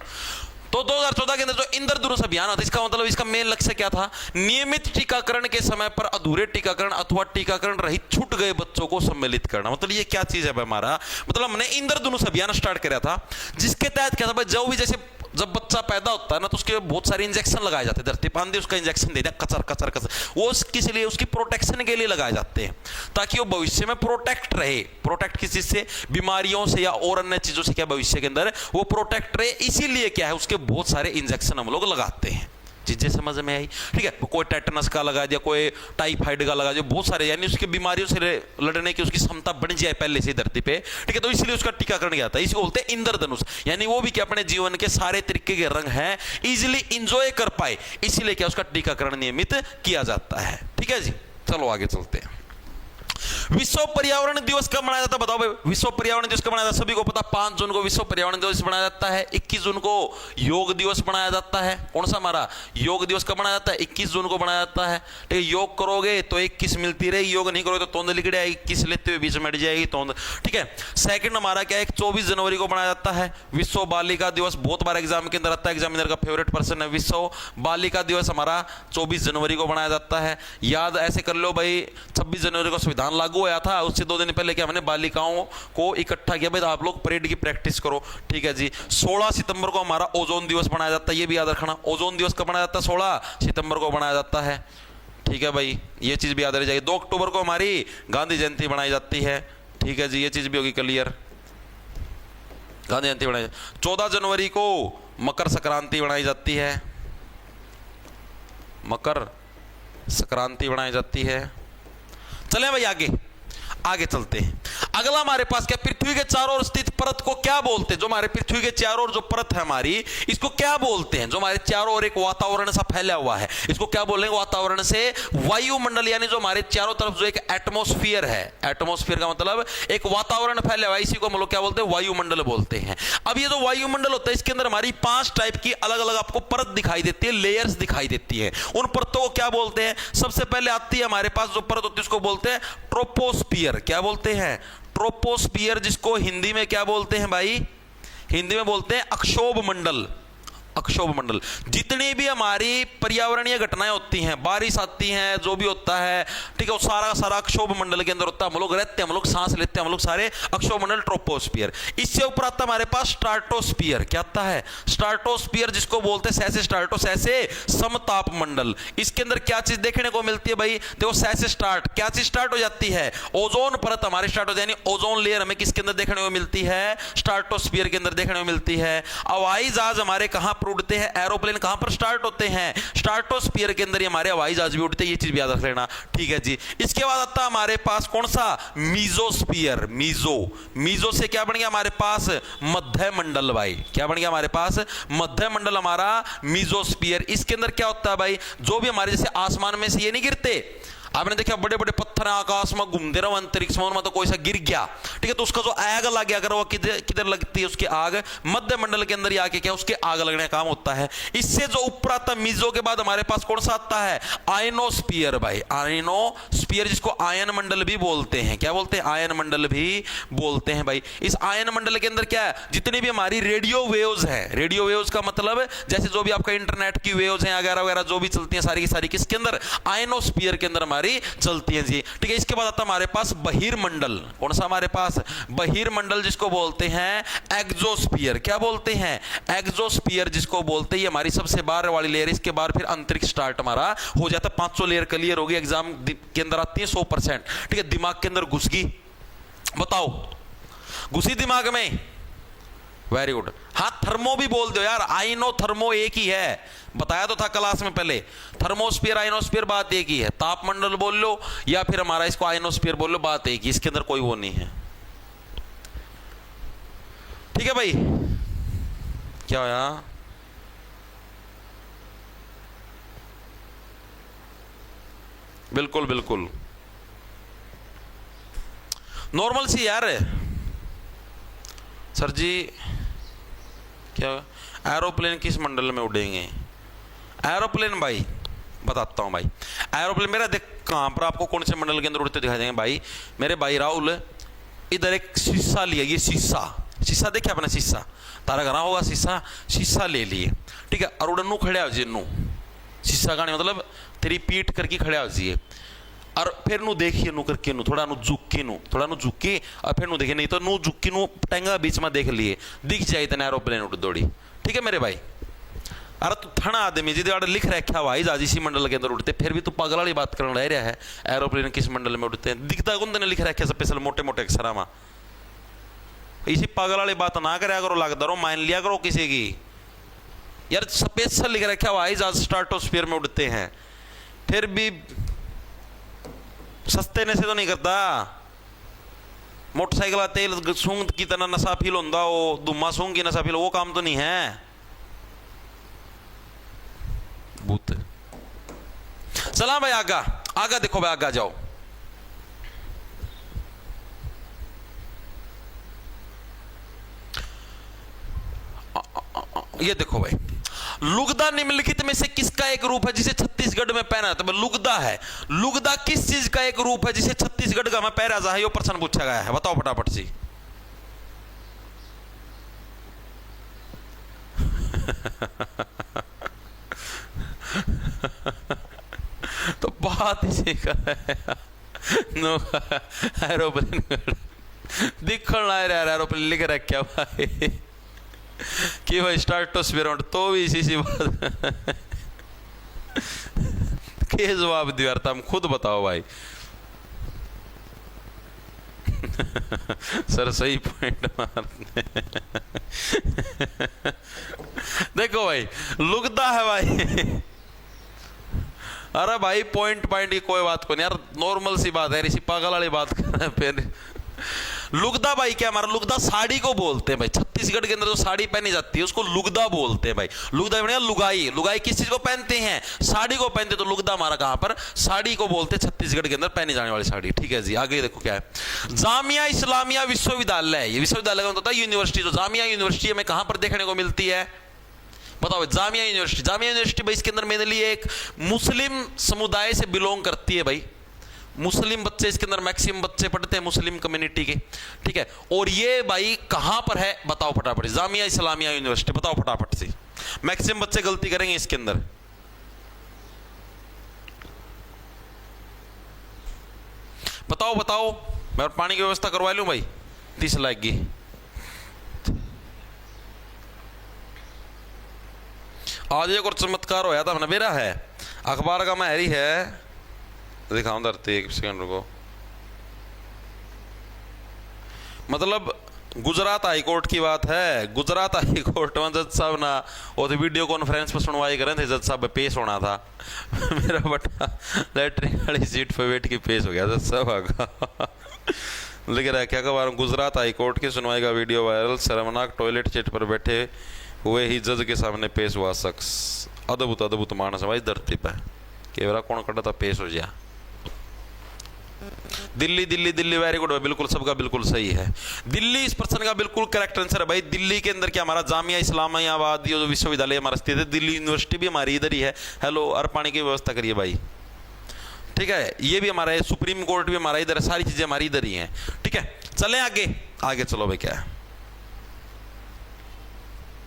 तो 2014 के अंदर जो इंद्रधनुष अभियान होता है, इसका मतलब इसका मेन लक्ष्य क्या था? नियमित टीकाकरण के समय पर अधूरे टीकाकरण अथवा टीकाकरण रहित छूट गए बच्चों को सम्मिलित करना। मतलब ये क्या चीज है भाई हमारा? मतलब हमने इंद्रधनुष अभियान स्टार्ट किया था, जिसके तहत क्या था भाई, जो भी जैसे जब बच्चा पैदा होता है ना, तो उसके बहुत सारे इंजेक्शन लगाए जाते हैं, धरती पर आंधी उसका इंजेक्शन दे दिया, कचर कचर कचर, वो किस लिए? उसकी प्रोटेक्शन के लिए लगाए जाते हैं, ताकि वो भविष्य में प्रोटेक्ट रहे। प्रोटेक्ट किस चीज से? बीमारियों से या और अन्य चीजों से, क्या भविष्य के अंदर वो प्रोटेक्ट रहे, इसीलिए क्या है उसके बहुत सारे इंजेक्शन हम लोग लगाते हैं। चीजें समझ में आई? ठीक है, कोई टेटनस का लगा दिया, कोई टाइफाइड का लगा दिया, बहुत सारे, यानी उसकी बीमारियों से लड़ने की उसकी क्षमता बढ़ जाए पहले से धरती पे। ठीक है, तो इसलिए उसका टीकाकरण किया था। इसको बोलते हैं इंद्रधनुष, यानी वो भी क्या अपने जीवन के सारे तरीके के रंग हैं इजिली इंजॉय कर पाए, इसीलिए क्या उसका टीकाकरण नियमित किया जाता है। ठीक है जी, चलो आगे चलते हैं। विश्व पर्यावरण दिवस कब मनाया जाता है? बताओ भाई, विश्व पर्यावरण दिवस कब मनाया जाता है? सभी को पता, 5 जून को विश्व पर्यावरण दिवस मनाया जाता है। 21 जून को योग दिवस मनाया जाता है। कौन सा हमारा योग दिवस कब मनाया जाता है? 21 जून को मनाया जाता है। ठीक है, योग करोगे तो 21 मिलती रहेगी, योग नहीं करोगे तो तोंद लिखड़ी आएगी, 21 लेते हुए बीच में अट जाएगी तोंद। ठीक है, सेकंड हमारा क्या है? 24 जनवरी को मनाया जाता है विश्व बालिका दिवस। बहुत बार एग्जाम के अंदर आता है, एग्जामिनर का फेवरेट पर्सन है। विश्व बालिका दिवस हमारा 24 जनवरी को मनाया जाता है। याद ऐसे कर लो भाई, 26 जनवरी को संविधान लागू हुआ था, उससे 2 दिन पहले क्या हमने बालिकाओं को इकट्ठा किया, भाई आप लोग परेड की प्रैक्टिस करो। ठीक है जी, 16 सितंबर को हमारा ओजोन दिवस मनाया जाता है, ये भी याद रखना। ओजोन दिवस कब मनाया जाता है? 16 सितंबर को मनाया जाता है। ठीक है भाई, ये चीज भी याद रह जाएगी। 2 अक्टूबर को हमारी गांधी जयंती मनाई जाती है। ठीक है जी, ये चीज भी होगी क्लियर, गांधी जयंती मनाई। 14 जनवरी को मकर संक्रांति मनाई जाती है, मकर संक्रांति मनाई जाती है। चलें भाई आगे चलते हैं। अगला हमारे पास क्या? पृथ्वी के चारों ओर स्थित परत को क्या बोलते हैं? जो हमारे पृथ्वी के चारों ओर जो परत है हमारी, इसको क्या बोलते हैं? जो हमारे चारों ओर एक वातावरण सा फैला हुआ है, इसको क्या बोलेंगे? वातावरण से वायुमंडल, यानी जो हमारे चारों तरफ जो एक एटमॉस्फेयर है, एटमॉस्फेयर का मतलब एक वातावरण फैला हुआ है, इसी को हम लोग क्या बोलते हैं? वायुमंडल बोलते हैं। अब ये जो वायुमंडल होता है, इसके अंदर हमारी 5 टाइप की अलग अलग आपको परत दिखाई देती है, लेयर्स दिखाई देती है। उन परतों को क्या बोलते हैं? सबसे पहले आती है हमारे पास जो परत होती है, उसको बोलते हैं ट्रोपोस्फियर। क्या बोलते हैं? ट्रोपोस्फियर, जिसको हिंदी में क्या बोलते हैं भाई? हिंदी में बोलते हैं अक्षोभ मंडल। अक्षोभ मंडल, जितनी भी हमारी पर्यावरणीय घटनाएं होती हैं, बारिश आती है, जो भी होता है, ठीक है, वो सारा का सारा अक्षोभ मंडल के अंदर होता है। हम लोग रहते हैं, हम लोग सांस लेते हैं, हम लोग सारे अक्षोभ मंडल, ट्रोपोस्फियर। इससे ऊपर आता है हमारे पास स्ट्राटोस्फियर। क्या आता है? स्ट्राटोस्फियर, जिसको बोलते हैं सैसे स्ट्राटो, सैसे समताप मंडल। इसके अंदर क्या चीज देखने को मिलती है भाई? देखो, सैसे स्टार्ट, क्या चीज स्टार्ट हो जाती है? ओजोन परत हमारी स्टार्ट हो जाती है, यानी ओजोन लेयर हमें किसके अंदर देखने को मिलती है? स्ट्राटोस्फियर के अंदर देखने को मिलती है। हवाई जहाज हमारे कहां पर उड़ते हैं? एरोप्लेन कहां पर स्टार्ट होते हैं? स्ट्राटोस्फियर के अंदर ही हमारे हवाई जहाज भी उड़ते हैं, ये चीज भी याद रख लेना। ठीक है जी, इसके बाद आता है हमारे पास कौन सा? मीजोस्फियर। मीजो से क्या बन गया हमारे पास? मध्य मंडल भाई। क्या बन गया हमारे पास? मध्य मंडल हमारा मीजोस्फियर। इसके अंदर क्या होता है भाई? जो भी हमारे जैसे आसमान में से ये नहीं गिरते, आपने देखा बड़े बड़े पत्थर आकाश में घूमते रहो, अंतरिक्ष में तो कोई सा गिर गया, ठीक है, तो उसका जो आग लग गया, अगर वो किधर लगती है उसकी आग? मध्य मंडल के अंदर ही आके क्या उसके आग लगने का काम होता है। इससे जो ऊपर आता है मीजो के बाद हमारे पास कौन सा आता है? आयनोस्फीयर भाई। आयनोस्फीयर, जिसको आयन मंडल भी बोलते हैं। क्या बोलते हैं? आयन मंडल भी बोलते हैं भाई। इस आयन मंडल के अंदर क्या है? जितनी भी हमारी रेडियो वेव्स हैं, रेडियो वेव्स का मतलब जैसे जो भी आपका इंटरनेट की वेव्स हैं वगैरह वगैरह जो भी चलती हैं, सारी की सारी किसके अंदर? आयनोस्फीयर के अंदर हमारी चलती है जी। ठीक है, इसके बाद आता हमारे पास बहिर्मंडल। कौन सा हमारे पास? बहिर्मंडल, जिसको बोलते हैं एक्सोस्फीयर। क्या बोलते हैं? एक्सोस्फीयर, जिसको बोलते हैं हमारी सबसे बाहर वाली लेयर। इसके बाद फिर अंतरिक्ष स्टार्ट हमारा हो जाता है। 500 लेयर क्लियर होगी, एग्जाम के अंदर आती है 100%। ठीक है, दिमाग के अंदर घुस गई, बताओ घुसी दिमाग में? Very good. हाँ, थर्मो भी बोल दो यार, आइनो थर्मो एक ही है, बताया तो था क्लास में पहले। थर्मोस्फीयर आइनोस्फीयर बात एक ही है। तापमंडल बोल लो या फिर हमारा इसको आइनोस्फीयर बोल लो, बात एक ही, इसके अंदर कोई वो नहीं है। ठीक है भाई, क्या होया? बिल्कुल बिल्कुल नॉर्मल सी यार। सर जी क्या? एरोप्लेन किस मंडल में उड़ेंगे? एरोप्लेन भाई बताता हूं भाई। एरोप्लेन मेरा देख कहां पर आपको कौन से मंडल के अंदर उड़ते दिखाई देंगे भाई? मेरे भाई राहुल, इधर एक शीशा लिया, ये शीशा, शीशा देखे अपना शीशा, तारा घरा होगा शीशा, शीशा ले लिए, ठीक है। और उड़नू खड़े हो जी, नू शीशा का मतलब तेरी पीठ करके खड़े हो जाइए, और फिर नू देखिए नू करके, नू थोड़ा नू झुक के, नू थोड़ा नू झुक के, और फिर नू देखिए, नहीं तो नू झुक के नू टंगा बीच में देख लिए, दिख जाए इतना एरोप्लेन उड़ दौड़ी, ठीक है मेरे भाई। अरे तू थना आदमी जी लिख रखा भाई जहाज इसी मंडल के अंदर उड़ते, फिर भी तू पागल वाली बात करने रह रहा है, एरोप्लेन किस मंडल में उड़ते हैं, दिखता कौन ने लिख रखा स्पेशल मोटे मोटे अक्षर में। इसी पागल वाली बात ना कराया करो, लगता रहो मान लिया करो किसी की, यार स्पेशल लिख रखा भाई जहाज स्ट्राटोस्फीयर में उड़ते हैं, फिर भी सस्ते ने से तो नहीं करता। मोटरसाइकिल का तेल सूंघ की तरह नशा फील होता, वो धुम्मा सूंघ की नशा फील, वो काम तो नहीं है भूत। चला भाई आगा, आगा देखो भाई, आगा जाओ। ये देखो भाई, लुगदा निम्नलिखित में से किसका एक रूप है जिसे छत्तीसगढ़ में पहना जाता है? लुगदा है। लुगदा किस चीज का एक रूप है जिसे छत्तीसगढ़ का में पहना जाता है? ये प्रश्न पूछा गया है, बताओ फटाफट से। तो बात इसी का है, एरोप्लेन दिखण ना रहा, एरोप्लेन लिख रखा भाई कि भाई स्ट्राटोस्फीयर, तो भी इसी सी बात के जवाब दिया, तुम खुद बताओ भाई। सर सही पॉइंट मारते देखो भाई, लुगदा है भाई। अरे भाई पॉइंट की कोई बात को नहीं यार, नॉर्मल सी बात है, इसी पागल वाली बात कर रहे हैं फिर। लुगदा भाई क्या, हमारा लुगदा साड़ी को बोलते हैं भाई, छत्तीसगढ़ के अंदर जो साड़ी पहनी जाती है उसको लुगदा बोलते हैं भाई। लुगदा बनेगा लुगाई, लुगाई किस चीज को पहनते हैं? साड़ी को पहनते, तो लुगदा हमारा कहां पर, साड़ी को बोलते हैं छत्तीसगढ़ के अंदर पहनी जाने वाली साड़ी, ठीक है जी। आगे देखो क्या है, जामिया इस्लामिया विश्वविद्यालय है। ये विश्वविद्यालय का मतलब यूनिवर्सिटी, जो जामिया यूनिवर्सिटी हमें कहां पर देखने को मिलती है? बताओ। जामिया यूनिवर्सिटी, जामिया यूनिवर्सिटी भाई इसके अंदर मेरे लिए एक मुस्लिम समुदाय से बिलोंग करती है भाई, मुस्लिम बच्चे इसके अंदर मैक्सिमम बच्चे पढ़ते हैं मुस्लिम कम्युनिटी के, ठीक है। और ये भाई कहां पर है बताओ फटाफट, जामिया इस्लामिया यूनिवर्सिटी, बताओ फटाफट से। मैक्सिमम बच्चे गलती करेंगे इसके अंदर, बताओ बताओ। मैं पानी की व्यवस्था करवा लूं भाई, 30 लाख की। आज एक और चमत्कार होया था अपना, मेरा है अखबार का महरी है, दिखाऊं धरती, एक सेकंड रुको। मतलब गुजरात हाई कोर्ट की बात है, गुजरात हाई कोर्ट में जज साहब ना वो तो वीडियो कॉन्फ्रेंस पर सुनवाई कर रहे थे, जज साहब पेश होना था मेरा बटा लेटरिन वाली सीट पर बैठ के पेश हो गया जज साहब आगा लिख रहा है क्या खबर, गुजरात हाई कोर्ट की सुनवाई का वीडियो वायरल, शर्मनाक टॉयलेट सीट पर बैठे हुए ही जज के सामने पेश हुआ शख्स, अद्भुत अद्भुत मानस भाई धरती पे, केवरा कौन कटा था पेश हो गया। दिल्ली दिल्ली दिल्ली, वेरी गुड, बिल्कुल सबका बिल्कुल सही है। दिल्ली इस प्रश्न का बिल्कुल करेक्ट आंसर है भाई। दिल्ली के अंदर क्या हमारा जामिया इस्लामियाबाद ये जो विश्वविद्यालय हमारा स्थित है, दिल्ली यूनिवर्सिटी भी हमारी इधर ही है। हेलो, और पानी की व्यवस्था करिए भाई, ठीक है। ये भी हमारा है, सुप्रीम कोर्ट भी हमारा इधर है, सारी चीजें हमारी इधर ही हैं, ठीक है। चलें आगे, आगे चलो भाई। क्या है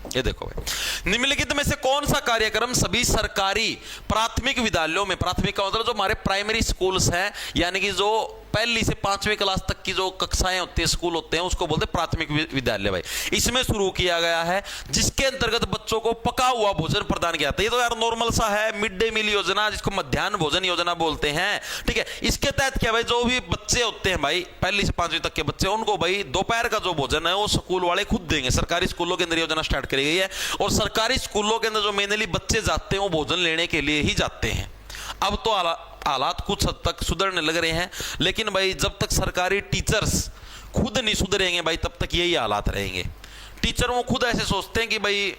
ये देखो भाई, निम्नलिखित में से कौन सा कार्यक्रम सभी सरकारी प्राथमिक विद्यालयों में, प्राथमिक का मतलब जो हमारे प्राइमरी स्कूल्स हैं, यानी कि जो पहली से 5वीं क्लास तक की जो कक्षाएं होती हैं, स्कूल होते हैं, उसको बोलते हैं प्राथमिक विद्यालय भाई। इसमें शुरू किया गया है जिसके अंतर्गत बच्चों को पका हुआ भोजन प्रदान किया जाता है। ये तो यार नॉर्मल सा है, मिड डे मील योजना, जिसको मध्याह्न भोजन योजना बोलते हैं, ठीक है। इसके तहत क्या भाई, जो भी बच्चे होते हैं भाई पहली से 5वीं तक के बच्चे, उनको भाई दोपहर का जो भोजन है वो स्कूल वाले खुद देंगे। सरकारी स्कूलों के अंदर योजना स्टार्ट करी गई है, और सरकारी स्कूलों के अंदर जो मेनली बच्चे जाते हैं वो भोजन लेने के लिए ही जाते हैं। अब तो हालात कुछ हद तक सुधरने लग रहे हैं, लेकिन भाई जब तक सरकारी टीचर्स खुद नहीं सुधरेंगे भाई, तब तक यही हालात रहेंगे। टीचर वो खुद ऐसे सोचते हैं कि भाई,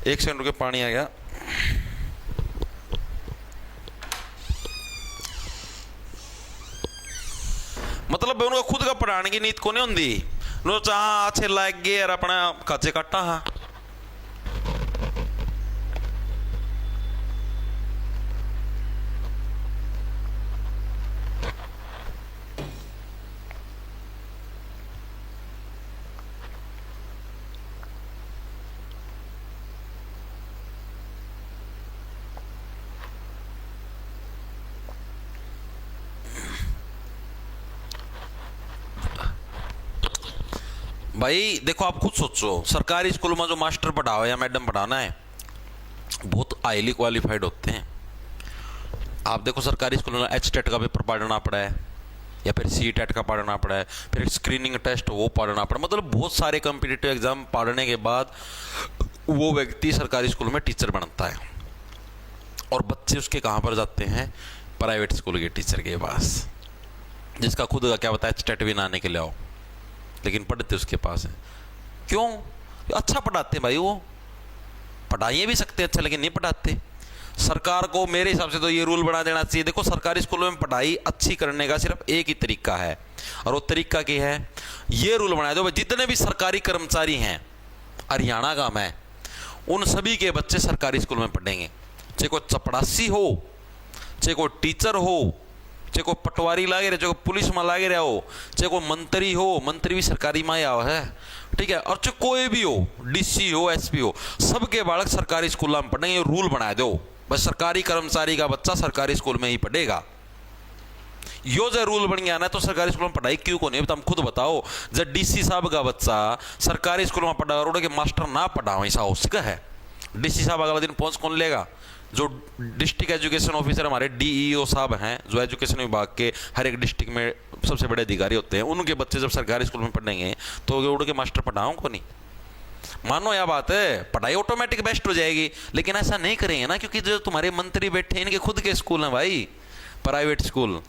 एक सेकंड रुके, पानी आ गया। मतलब उनका खुद का पढ़ाने की नीति को नहीं होंगी, नो चाह अच्छे लायक गए और अपना काचे काटा। हाँ भाई देखो, आप खुद सोचो, सरकारी स्कूल में जो मास्टर पढ़ाओ या मैडम पढ़ाना है बहुत हाईली क्वालिफाइड होते हैं। आप देखो सरकारी स्कूल में HTET का पेपर पढ़ना पड़ा है, या फिर CTET का पढ़ना पड़ा है, फिर स्क्रीनिंग टेस्ट वो पढ़ना पड़ा, मतलब बहुत सारे कॉम्पिटिटिव एग्जाम पढ़ने के बाद वो व्यक्ति सरकारी स्कूल में टीचर बनता है। और बच्चे उसके कहाँ पर जाते हैं? प्राइवेट स्कूल के टीचर के पास, जिसका खुद का क्या बताया HTET भी ना आने के लिए आओ, लेकिन पढ़ते उसके पास है। क्यों? अच्छा पढ़ाते हैं भाई, वो पढ़ाइए भी सकते हैं अच्छा, लेकिन नहीं पढ़ाते। सरकार को मेरे हिसाब से तो ये रूल बना देना चाहिए। देखो सरकारी स्कूलों में पढ़ाई अच्छी करने का सिर्फ एक ही तरीका है, और वो तरीका क्या है? ये रूल बना दो, जितने भी सरकारी कर्मचारी हैं हरियाणा का, मैं उन सभी के बच्चे सरकारी स्कूल में पढ़ेंगे, चाहे कोई चपड़ासी हो, चाहे कोई टीचर हो, चाहे कोई पटवारी लागे रहे, चाहे कोई पुलिस में लागे रहे हो, चाहे कोई मंत्री हो, मंत्री भी सरकारी में आया है, ठीक है, और चाहे कोई भी हो, DC हो, SP हो, सबके बालक सरकारी स्कूल में पढ़ेंगे। ये रूल बना दो, बस सरकारी कर्मचारी का बच्चा सरकारी स्कूल में ही पढ़ेगा। यो जो रूल बन गया ना, तो सरकारी स्कूल में पढ़ाई क्यों को नहीं? तुम खुद बताओ, जब DC साहब का बच्चा सरकारी स्कूल में पढ़ा और मास्टर ना पढ़ा, ऐसा हो सका है? DC साहब अगला दिन पहुंच कौन लेगा? जो डिस्ट्रिक्ट एजुकेशन ऑफिसर हमारे DEO साहब हैं, जो एजुकेशन विभाग के हर एक डिस्ट्रिक्ट में सबसे बड़े अधिकारी होते हैं, उनके बच्चे जब सरकारी स्कूल में पढ़ेंगे तो उड़ के मास्टर पढ़ाओ को नहीं? मानो यह बात है, पढ़ाई ऑटोमेटिक बेस्ट हो जाएगी, लेकिन ऐसा नहीं करेंगे ना, क्योंकि जो तुम्हारे मंत्री बैठे हैं इनके खुद के स्कूल हैं भाई, प्राइवेट स्कूल,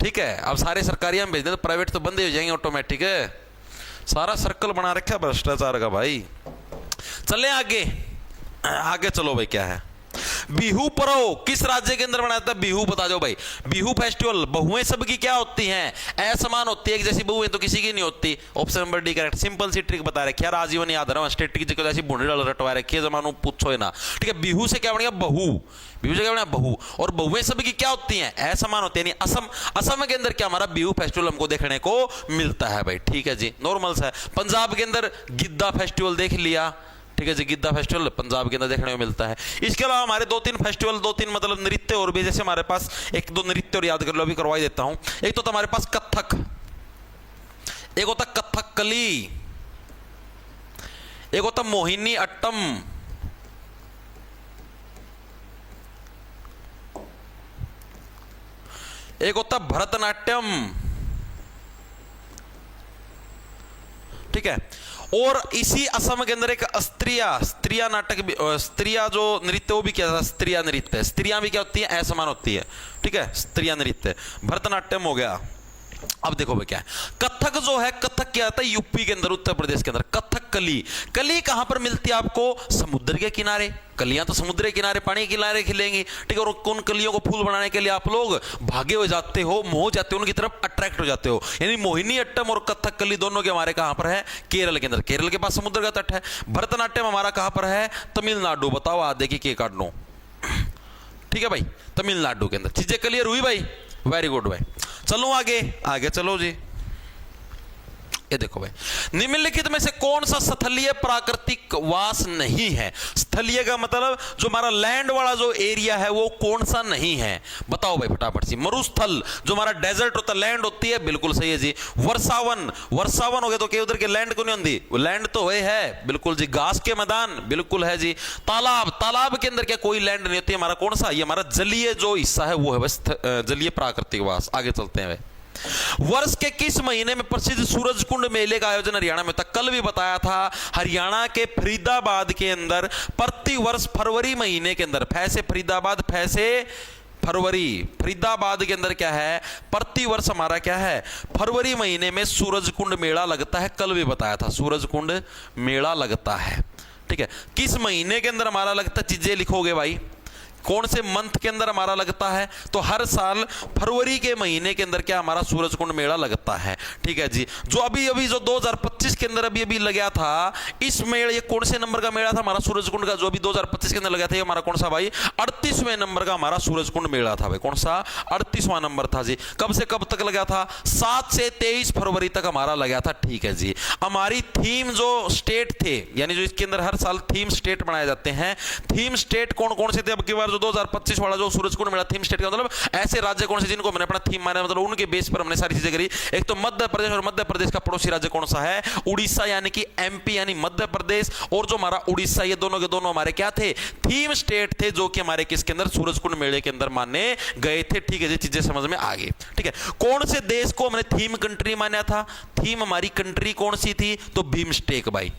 ठीक है। अब सारे सरकारी हम भेज दें तो प्राइवेट तो बंद हो जाएंगे ऑटोमेटिक है। सारा सर्कल बना रखा है भ्रष्टाचार का भाई। चले आगे, आगे चलो भाई, क्या है? बिहू पर्व किस राज्य के अंदर मनाया जाता है? बिहू बता दो भाई। बिहू फेस्टिवल, बहुएं सबकी क्या होती हैं? असमान होती है, जैसी बहुएं तो किसी की नहीं होती। Option number D correct. Simple सी ट्रिक बता रखी है, आजीवन याद रहा, स्टेटिक जगह जैसी बूढ़ी डाल रटवा रखी है, जमानो पूछो है ना, ठीक है। बिहू से क्या बनेगा? बहू। बिहू से क्या बनेगा? बहू। और बहुएं सबकी क्या होती हैं? असमान होती है। असम के अंदर क्या हमारा बिहू फेस्टिवल हमको देखने को मिलता है भाई, ठीक है जी, नॉर्मल सा है। पंजाब के अंदर गिद्दा फेस्टिवल देख लिया, ठीक है जी, गिद्दा फेस्टिवल पंजाब के अंदर देखने को मिलता है। इसके अलावा हमारे 2-3 फेस्टिवल, 2-3 मतलब नृत्य और भी, जैसे हमारे पास 1-2 नृत्य और याद कर लो, अभी करवा देता हूं। एक तो हमारे पास कथक, एक होता कथकली, एक होता मोहिनी अट्टम, एक होता भरतनाट्यम, ठीक है। और इसी असम के अंदर एक स्त्रिया नाटक भी, स्त्रिया जो नृत्य वो भी क्या था? स्त्रिया नृत्य। स्त्रियां भी क्या होती है? असमान होती है, ठीक है, स्त्रिया नृत्य। भरतनाट्यम हो गया। अब देखो भाई क्या है, कथक जो है, कथक क्या आता है? यूपी के अंदर, उत्तर प्रदेश के अंदर। कथक कली, कली कहां पर मिलती है आपको? समुद्र के किनारे। कलियां तो समुद्र के किनारे, पानी के किनारे खिलेंगी, ठीक है। और उन कलियों को फूल बनाने के लिए आप लोग भागे हो जाते हो, मोह जाते हो, उनकी तरफ अट्रैक्ट हो जाते हो। यानी मोहिनी अट्टम और कथक कली दोनों के हमारे कहां पर है? केरल के अंदर। केरल के पास समुद्र का तट है। भरतनाट्यम हमारा कहां पर है? तमिलनाडु। बताओ, आज देखिए के काट लो, ठीक है भाई, तमिलनाडु के अंदर। चीजें क्लियर हुई भाई? वेरी गुड भाई। चलो आगे, आगे चलो जी। ये देखो भाई, निम्नलिखित में से कौन सा स्थलीय प्राकृतिक वास नहीं है? स्थलीय का मतलब जो हमारा लैंड वाला जो एरिया है वो कौन सा नहीं है? बताओ भाई फटाफट से। मरुस्थल, जो हमारा डेजर्ट होता है, लैंड होती है, बिल्कुल सही है जी। वर्षावन, वर्षावन हो गया तो क्या उधर के लैंड को नहीं होती? वो लैंड तो है, बिल्कुल जी। घास के मैदान, बिल्कुल है जी। तालाब, तालाब के अंदर क्या कोई लैंड नहीं होती? हमारा कौन सा? ये हमारा जलीय जो हिस्सा है वो है बस जलीय प्राकृतिक वास। आगे चलते हैं भाई। वर्ष के किस महीने में प्रसिद्ध सूरज कुंड मेले का आयोजन हरियाणा में था? कल भी बताया था, हरियाणा के फरीदाबाद के अंदर प्रति वर्ष फरवरी महीने के अंदर, फैसे फरीदाबाद, फैसे फरवरी, फरीदाबाद के अंदर क्या है? प्रति वर्ष हमारा क्या है? फरवरी महीने में सूरज कुंड मेला लगता है। कल भी बताया था, सूरज कुंड मेला लगता है, ठीक है। किस महीने के अंदर हमारा लगता है? चीजें लिखोगे भाई, कौन से मंथ के अंदर हमारा लगता है? तो हर साल फरवरी के महीने के अंदर क्या हमारा सूरज कुंड मेला लगता है, ठीक है जी। जो अभी जो 2025 के अंदर अभी लगा था, इस मेले, ये कौन से नंबर का मेला था हमारा सूरज कुंड का? जो अभी 2025 के अंदर लगा था, ये हमारा कौन सा भाई? 38वें नंबर का हमारा सूरज कुंड मेला था भाई। कौन सा? 32वां नंबर था जी। कब से कब तक लगा था? 7 से 23 फरवरी तक हमारा लगा था। ठीक है जी। हमारी थीम जो स्टेट थे, यानी जो इसके अंदर हर साल थीम स्टेट बनाए जाते हैं, थीम स्टेट कौन कौन से थे? अब की बार जो 2025 वाला जो सूरजकुंड मेला थीम स्टेट का मतलब ऐसे राज्य कौन से जिनको मैंने अपना थीम माना, मतलब उनके बेस पर हमने सारी चीजें करी। एक तो मध्य प्रदेश, और मध्य प्रदेश का पड़ोसी राज्य कौन सा है? उड़ीसा, यानी कि एमपी यानी मध्य प्रदेश, और जो हमारा उड़ीसा, ये दोनों के दोनों हमारे क्या थे? थीम स्टेट थे, जो कि हमारे किसके अंदर? सूरजकुंड मेले के अंदर माने गए थे। ठीक है जी, चीजें समझ में आ गई। ठीक है, कौन से देश को हमने थीम कंट्री माना था? थीम हमारी कंट्री कौन सी थी? तो बिम्स्टेक भाई।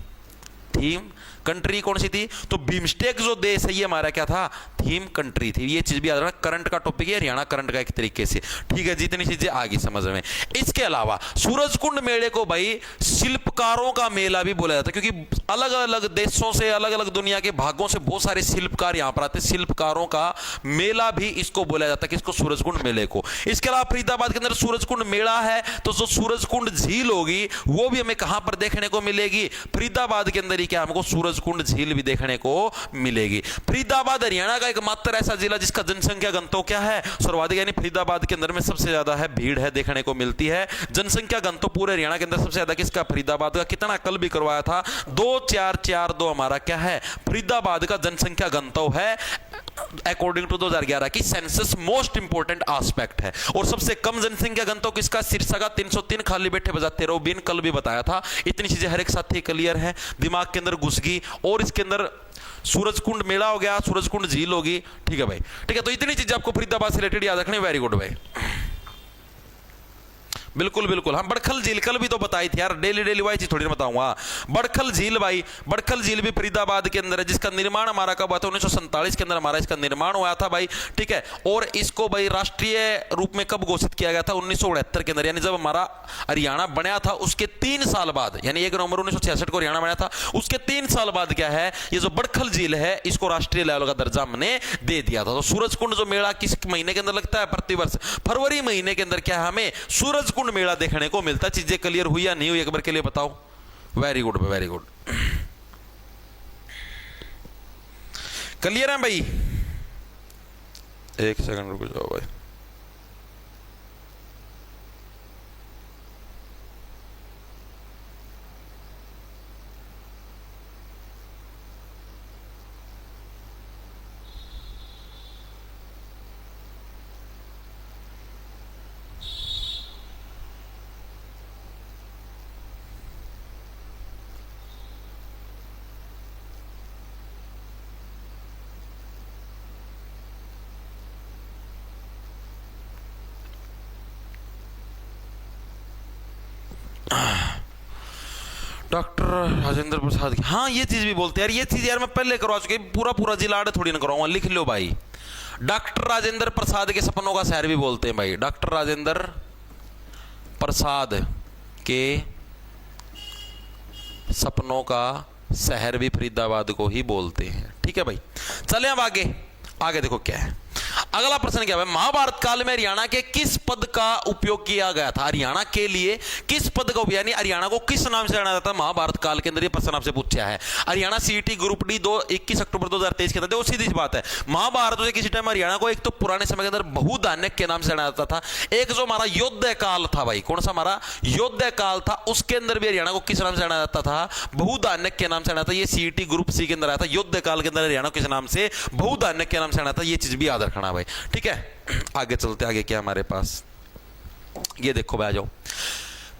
थीम कंट्री कौन सी थी? तो बिम्स्टेक जो देश है ये हमारा क्या था? थीम कंट्री थी। ये चीज भी याद रखना, करंट का टॉपिक है, हरियाणा करंट का एक तरीके से। ठीक है, जितनी चीजें आ गई समझ में। इसके अलावा सूरजकुंड मेले को भाई शिल्पकारों का मेला भी बोला जाता है, क्योंकि अलग अलग देशों से, अलग अलग दुनिया के भागों से बहुत सारे शिल्पकार यहां पर आते हैं। शिल्पकारों का मेला भी इसको बोला जाता है, किसको? सूरजकुंड मेले को। इसके अलावा फरीदाबाद के अंदर सूरजकुंड मेला है, तो जो सूरजकुंड झील होगी वो भी हमें कहां पर देखने को मिलेगी? फरीदाबाद के अंदर ही क्या हमको सूरजकुंड झील भी देखने को मिलेगी। फरीदाबाद हरियाणा का एकमात्र ऐसा जिला जिसका जनसंख्या घनत्व क्या है? सर्वाधिक, यानी फरीदाबाद के अंदर में सबसे ज्यादा है, भीड़ है, देखने को मिलती है। जनसंख्या घनत्व पूरे हरियाणा के अंदर सबसे ज्यादा किसका? फरीदाबाद का। कितना? कल भी करवाया था, 2442 हमारा क्या है? फरीदाबाद का जनसंख्या घनत्व है, अकॉर्डिंग टू 2011 की सेंसस। मोस्ट इंपोर्टेंट एस्पेक्ट है। और सबसे कम जनसंख्या घनत्व किसका? सिरसा का 303, खाली बैठे बजाते रहो बिन, कल भी बताया था। इतनी चीजें हर एक साथी क्लियर है, दिमाग के अंदर घुस गई। और इसके अंदर सूरजकुंड मेला हो गया, सूरजकुंड झील होगी। ठीक है भाई, ठीक है, तो इतनी चीजें आपको फरीदाबाद से रिलेटेड याद रखनी। वेरी गुड भाई, बिल्कुल बिल्कुल। हम बड़खल झील कल भी तो बताई थी यार, डेली डेली वाई चीज थोड़ी ना बताऊंगा। बड़खल झील भाई, बड़खल झील भी फरीदाबाद के अंदर है, जिसका निर्माण हमारा कब हुआ था? 1947 के अंदर हमारा इसका निर्माण हुआ था भाई। ठीक है, और इसको भाई राष्ट्रीय रूप में कब घोषित किया गया था? 1969 के अंदर, यानी जब हमारा हरियाणा बना था उसके 3 साल बाद, यानी 1 नवंबर 1966 को हरियाणा बना था, उसके 3 साल बाद क्या है? ये जो बड़खल झील है इसको राष्ट्रीय लेवल का दर्जा हमने दे दिया था। तो सूरजकुंड जो मेला किस महीने के अंदर लगता है? प्रतिवर्ष फरवरी महीने के अंदर क्या है? हमें सूरजकुंड मेला देखने को मिलता है। चीजें क्लियर हुई या नहीं हुई, एक बार के लिए बताओ। Very good, very good, clear है भाई? एक सेकंड रुक जाओ भाई। डॉक्टर राजेंद्र प्रसाद की, हाँ ये चीज भी बोलते हैं यार। ये चीज यार मैं पहले करवा चुके, पूरा पूरा जिला थोड़ी ना करवाऊंगा, लिख लो भाई। डॉक्टर राजेंद्र प्रसाद के सपनों का शहर भी बोलते हैं भाई। डॉक्टर राजेंद्र प्रसाद के सपनों का शहर भी फरीदाबाद को ही बोलते हैं। ठीक है भाई, चले अब आगे। आगे देखो क्या है अगला प्रश्न। क्या है? महाभारत काल में हरियाणा के किस पद का उपयोग किया गया था? हरियाणा के लिए किस पद का उपयोग, यानी हरियाणा को किस नाम से जाना जाता है महाभारत काल के अंदर? ये प्रश्न आपसे पूछा है। हरियाणा सीईटी ग्रुप डी 21 अक्टूबर 2023 के अंदर। देखो सीधी सी बात है, महाभारत से किसी टाइम हरियाणा को एक तो पुराने समय के अंदर बहुधान्यक के नाम से जाना जाता था, एक जो हमारा योद्ध काल था भाई, कौन सा हमारा योद्ध काल था, उसके अंदर भी हरियाणा को किस नाम से जाना जाता था? बहुधान्यक के नाम से जाना था। ये सीईटी ग्रुप सी के अंदर आया था। योद्ध काल के अंदर हरियाणा किस नाम से? बहुधान्यक के नाम से जाना था। ये चीज भी याद रखना भाई। ठीक है, आगे चलते। आगे क्या हमारे पास? ये देखो भाई, आ जाओ।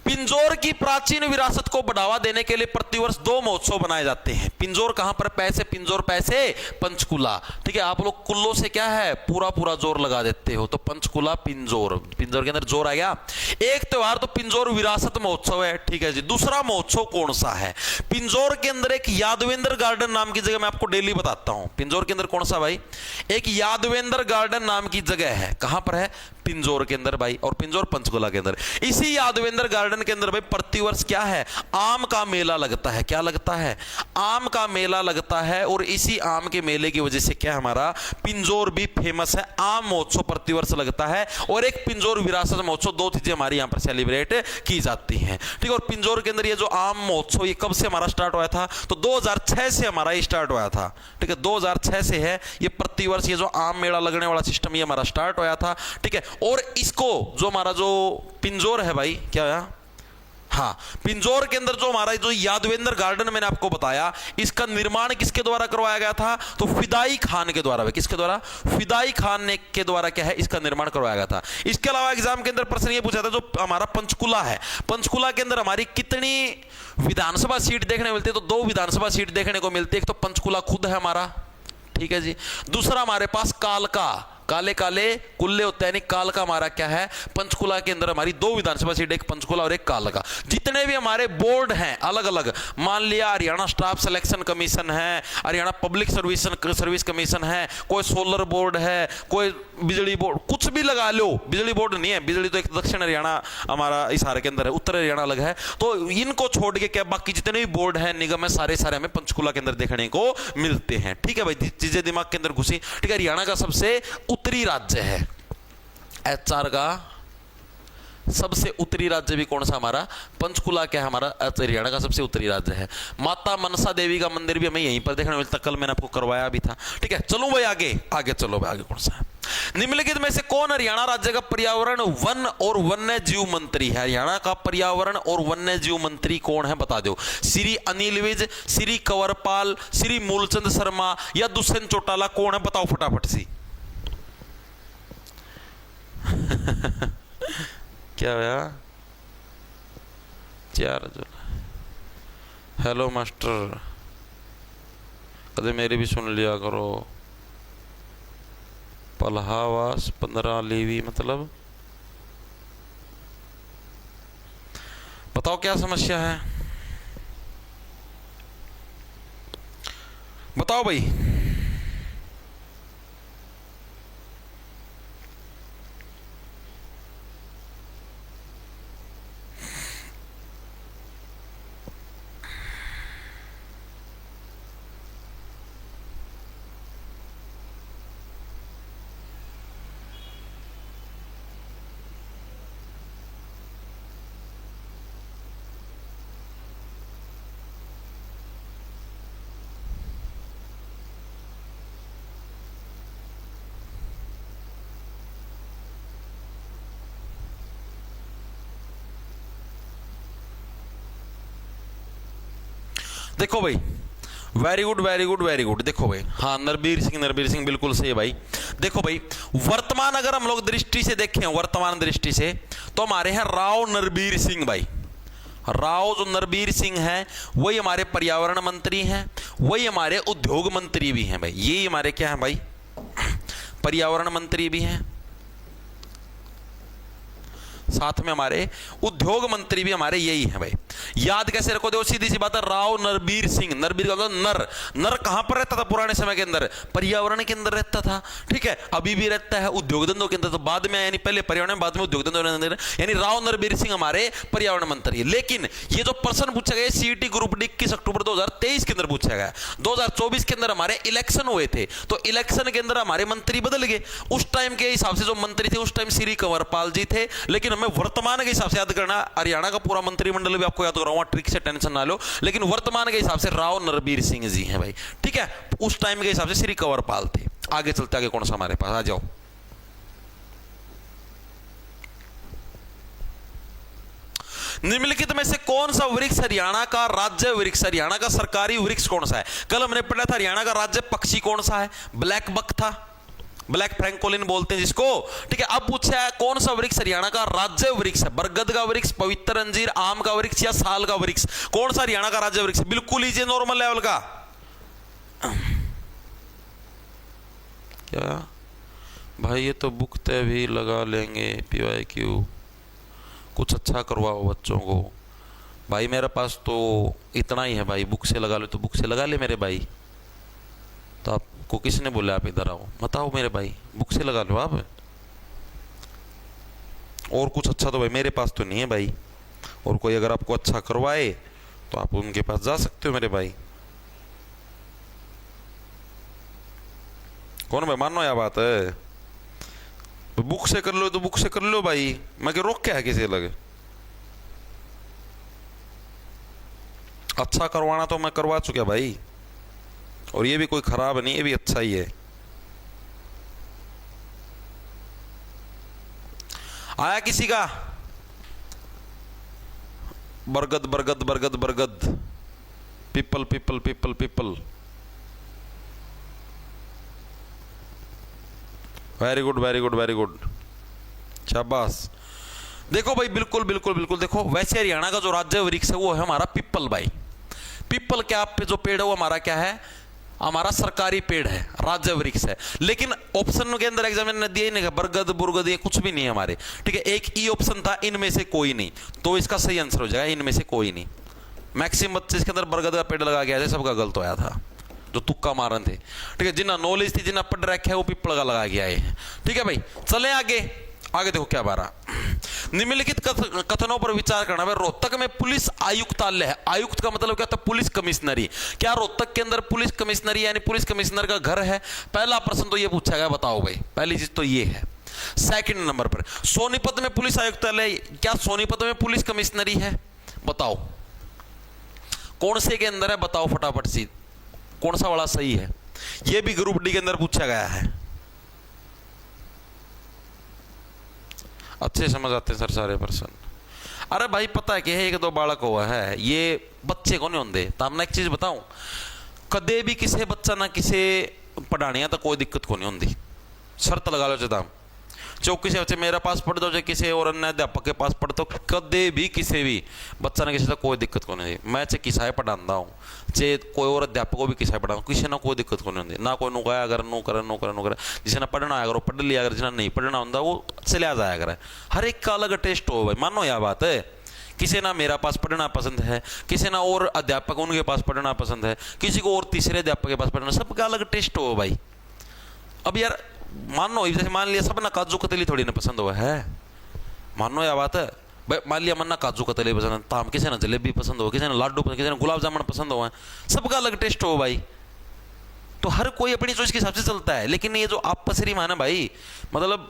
पिंजौर की प्राचीन विरासत को बढ़ावा देने के लिए प्रतिवर्ष 2 महोत्सव बनाए जाते हैं। पिंजौर कहां पर? पैसे पिंजौर, पैसे पंचकुला। ठीक है, आप लोग कुल्लो से क्या है पूरा पूरा जोर लगा देते हो, तो पंचकुला पिंजौर, पिंजौर के अंदर जोर आ गया। एक त्योहार तो पिंजौर विरासत महोत्सव है। ठीक है जी। दूसरा महोत्सव कौन सा है? पिंजौर के अंदर एक यादवेंद्र गार्डन नाम की जगह, मैं आपको डेली बताता हूं। पिंजौर के अंदर कौन सा भाई? एक यादवेंद्र गार्डन नाम की जगह है। कहां पर है? पिंजौर के अंदर भाई, और पिंजौर पंचकुला के अंदर। इसी यादवेंद्र गार्डन के अंदर भाई प्रतिवर्ष क्या है? आम का मेला लगता है। क्या लगता है? आम का मेला लगता है और इसी आम के मेले की वजह से क्या हमारा पिंजौर भी फेमस है। आम महोत्सव प्रतिवर्ष लगता है और एक पिंजौर विरासत महोत्सव, दो चीजें हमारी यहां पर सेलिब्रेट की जाती हैं। ठीक है, और पिंजौर के अंदर ये जो आम महोत्सव ये कब से हमारा स्टार्ट हुआ था? तो 2006 से हमारा ये स्टार्ट हुआ था। ठीक है, 2006 से है ये प्रतिवर्ष ये जो आम मेला लगने वाला सिस्टम ये हमारा स्टार्ट हुआ था। ठीक है, और इसको जो हमारा जो पिंजौर है भाई, क्या है, हाँ, पिंजौर के अंदर जो हमारा जो यादवेंद्र गार्डन मैंने आपको बताया, इसका निर्माण किसके द्वारा करवाया गया था? तो फिदाई खान के द्वारा। किसके द्वारा? फिदाई खान ने के द्वारा क्या है इसका निर्माण करवाया गया था। इसके अलावा एग्जाम के अंदर प्रश्न ये पूछा था जो हमारा पंचकुला है, पंचकुला के अंदर हमारी कितनी विधानसभा सीट देखने मिलती है? तो 2 विधानसभा सीट देखने को मिलती है। एक तो पंचकुला खुद है हमारा, ठीक है जी, दूसरा हमारे पास कालका, काले काले कुल्ले होते हैं, काल का हमारा क्या है पंचकुला के अंदर हमारी 2 विधानसभा सीट, एक पंचकुला और एक कालका। जितने भी हमारे बोर्ड हैं अलग अलग, मान लिया हरियाणा स्टाफ सिलेक्शन कमीशन है, हरियाणा पब्लिक सर्विस कमीशन है, कोई सोलर बोर्ड है, कोई बिजली बोर्ड, कुछ भी लगा लो, बिजली बोर्ड नहीं है, बिजली तो एक दक्षिण हरियाणा हमारा इस हारे के अंदर है, उत्तर हरियाणा अलग है। तो इनको छोड़ के क्या बाकी जितने भी बोर्ड है निगम है सारे हमें पंचकुला के अंदर देखने को मिलते हैं। ठीक है भाई, चीजें दिमाग के अंदर घुसी। ठीक है, हरियाणा का सबसे उत्तरी राज्य है, HR का सबसे उत्तरी राज्य भी कौन सा? हमारा पंचकुला क्या है, हमारा हरियाणा का सबसे उत्तरी राज्य है। माता मनसा देवी का मंदिर भी हमें यहीं पर देखने को मिलता, कल मैंने आपको करवाया भी था। ठीक है, चलो भाई आगे आगे चलो भाई, आगे कौन सा है? निम्नलिखित में से कौन हरियाणा राज्य का पर्यावरण वन और वन्य जीव मंत्री है? हरियाणा का पर्यावरण और वन्य जीव मंत्री कौन है बता दो। श्री अनिल विज, श्री कंवरपाल, श्री मूलचंद शर्मा या दुष्यंत चौटाला, कौन है बताओ फटाफट सी। क्या हुआ? 4 जुलाई। हेलो मास्टर, कदे मेरी भी सुन लिया करो। पल्हावास 15 लीवी मतलब बताओ क्या समस्या है, बताओ भाई। देखो भाई, very good very good very good. देखो भाई, हाँ नरबीर सिंह बिल्कुल सही है भाई। देखो भाई, वर्तमान अगर हम लोग दृष्टि से देखें, वर्तमान दृष्टि से, तो हमारे हैं राव नरबीर सिंह भाई। राव जो नरबीर सिंह हैं वही हमारे पर्यावरण मंत्री हैं, वही हमारे उद्योग मंत्री भी हैं भाई। ये हमारे क्या है भाई, पर्यावरण मंत्री भी हैं, साथ में हमारे उद्योग मंत्री भी हमारे यही हैं भाई। याद कैसे रखो, देखो सीधी सी बात है, राव नरबीर सिंह, नरबीर का मतलब नर, नर कहां पर रहता था पुराने समय के अंदर? पर्यावरण के अंदर रहता था। ठीक है, अभी भी रहता है उद्योग धंधों के अंदर, तो बाद में यानी पहले पर्यावरण बाद में उद्योग धंधों के अंदर, यानी राव नरबीर सिंह हमारे पर्यावरण मंत्री है। लेकिन ये जो प्रश्न पूछा गया CET ग्रुप डी 21 अक्टूबर 2023 के अंदर पूछा गया, 2024 के अंदर हमारे इलेक्शन हुए थे, तो इलेक्शन के अंदर हमारे मंत्री बदल गए। उस टाइम के हिसाब से जो मंत्री थे उस टाइम श्री कंवरपाल जी थे, लेकिन हमें वर्तमान के हिसाब से याद करना, हरियाणा का पूरा मंत्रिमंडल भी आपको याद कराऊंगा, ट्रिक से टेंशन ना लो, लेकिन वर्तमान के हिसाब से राव नरबीर सिंह जी हैं भाई। ठीक है, उस टाइम के हिसाब से श्री कंवरपाल थे। आगे चलते, आगे कौन सा हमारे पास, आ जाओ। निम्नलिखित में से कौन सा वृक्ष हरियाणा का राज्य वृक्ष, हरियाणा का सरकारी वृक्ष कौन सा है? कल हमने पढ़ा था हरियाणा का राज्य पक्षी कौन सा है, ब्लैक बक था, ब्लैक फ्रैंकोलिन बोलते हैं जिसको। ठीक है, अब पूछा है कौन सा वृक्ष हरियाणा का राज्य वृक्ष है? बरगद का वृक्ष, पवित्र अंजीर, आम का वृक्ष या साल का वृक्ष? कौन सा हरियाणा का राज्य वृक्ष? बिल्कुल लीजिए नॉर्मल लेवल का। क्या भाई, ये तो बुक तय भी लगा लेंगे, PYQ कुछ अच्छा करवाओ बच्चों को भाई। मेरे पास तो इतना ही है भाई, बुक से लगा लो तो बुक से लगा ले मेरे भाई। तो आपको किसने बोला आप इधर आओ, बताओ मेरे भाई, बुक से लगा लो आप। और कुछ अच्छा तो भाई मेरे पास तो नहीं है भाई, और कोई अगर आपको अच्छा करवाए तो आप उनके पास जा सकते हो मेरे भाई। कौन भाई, मानो यह बात है, बुक से कर लो तो बुक से कर लो भाई, मैं क्या रोक क्या है किसी लगे। अच्छा करवाना तो मैं करवा चुका भाई, और ये भी कोई खराब नहीं, ये भी अच्छा ही है। आया किसी का? बरगद बरगद बरगद बरगद, people people people people. Very good very good very good, शाबाश। देखो भाई, बिल्कुल बिल्कुल बिल्कुल, देखो वैसे हरियाणा का जो राज्य वृक्ष है वो है हमारा पीपल भाई। पीपल क्या पे जो पेड़ है वो हमारा क्या है, हमारा सरकारी पेड़ है, राज्य वृक्ष है। लेकिन ऑप्शन के अंदर एग्जामिनर ने दिया ही नहीं, बरगद बुरगद ये कुछ भी नहीं है हमारे, ठीक है। एक ई ऑप्शन था, इनमें से कोई नहीं, तो इसका सही आंसर हो जाएगा इनमें से कोई नहीं। मैक्सिमम बच्चे इसके अंदर बरगद का पेड़ लगा गया, सबका गलत होया था, जो तुक्का मारन थे, ठीक है। जिन्ना नॉलेज थी, जिन्ना पढ़ रखा है, वो पीपल का लगा गया है, ठीक है भाई। चले आगे, आगे देखो क्या बारा। निम्नलिखित कथनों पर विचार करना है। रोहतक में पुलिस आयुक्तालय है। आयुक्त का मतलब क्या होता है, पुलिस कमिश्नरी। क्या रोहतक के अंदर पुलिस कमिश्नरी यानी पुलिस कमिश्नर का घर है? पहला प्रश्न तो ये पूछा गया, बताओ भाई, पहली चीज तो ये है। सेकंड नंबर पर सोनीपत में पुलिस आयुक्तालय, क्या सोनीपत में पुलिस कमिश्नरी है? बताओ कौन से के अंदर है, बताओ फटाफट सी, कौन सा वाला सही है? यह भी ग्रुप डी के अंदर पूछा गया है। अच्छे समझ आते हैं सर सारे प्रश्न। अरे भाई पता है कि है, एक दो बालक हुआ है, ये बच्चे को नहीं होंगे। तो मैं एक चीज बताऊं, कदे भी किसी बच्चा ना किसी पढ़ाने तो कोई दिक्कत को नहीं होती, शर्त लगा लो चेता। जो किसी बच्चे मेरे पास पढ़ दो, चाहे किसी और अन्य अध्यापक के पास पढ़ दो, कदे भी किसी भी बच्चा ना किसी तक कोई दिक्कत को नहीं। मैं चाहे किसाए पढ़ाता हूँ, चाहे कोई और अध्यापक को भी किसाए पढ़ाऊँ, किसी ना कोई दिक्कत को नहीं होती। ना कोई नुकाया अगर नो करे नो करे नो करे, जिसे ना पढ़ना आया अगर पढ़ लिया, अगर जिन्हें नहीं पढ़ना होता वो चले जाया करे। हर एक का अलग टेस्ट हो भाई, मानो यह बात है। किसी ना मेरा पास पढ़ना पसंद है, किसी ना और अध्यापक उनके पास पढ़ना पसंद है, किसी को और तीसरे अध्यापक के पास पढ़ना, सबका अलग टेस्ट हो भाई। अब यार मानो जैसे मान लिया सब ना काजू कतली थोड़ी ना पसंद हुआ है, मानो यह बात है भाई। मान लिया मन ना काजू कतली पसंद है, ताम किसी ना जलेबी पसंद हो, किसी ना लाडू पसंद, किसी ना गुलाब जामुन पसंद हो, सबका अलग टेस्ट हो भाई। तो हर कोई अपनी चॉइस के हिसाब से चलता है। लेकिन ये जो आपसरी माने भाई, मतलब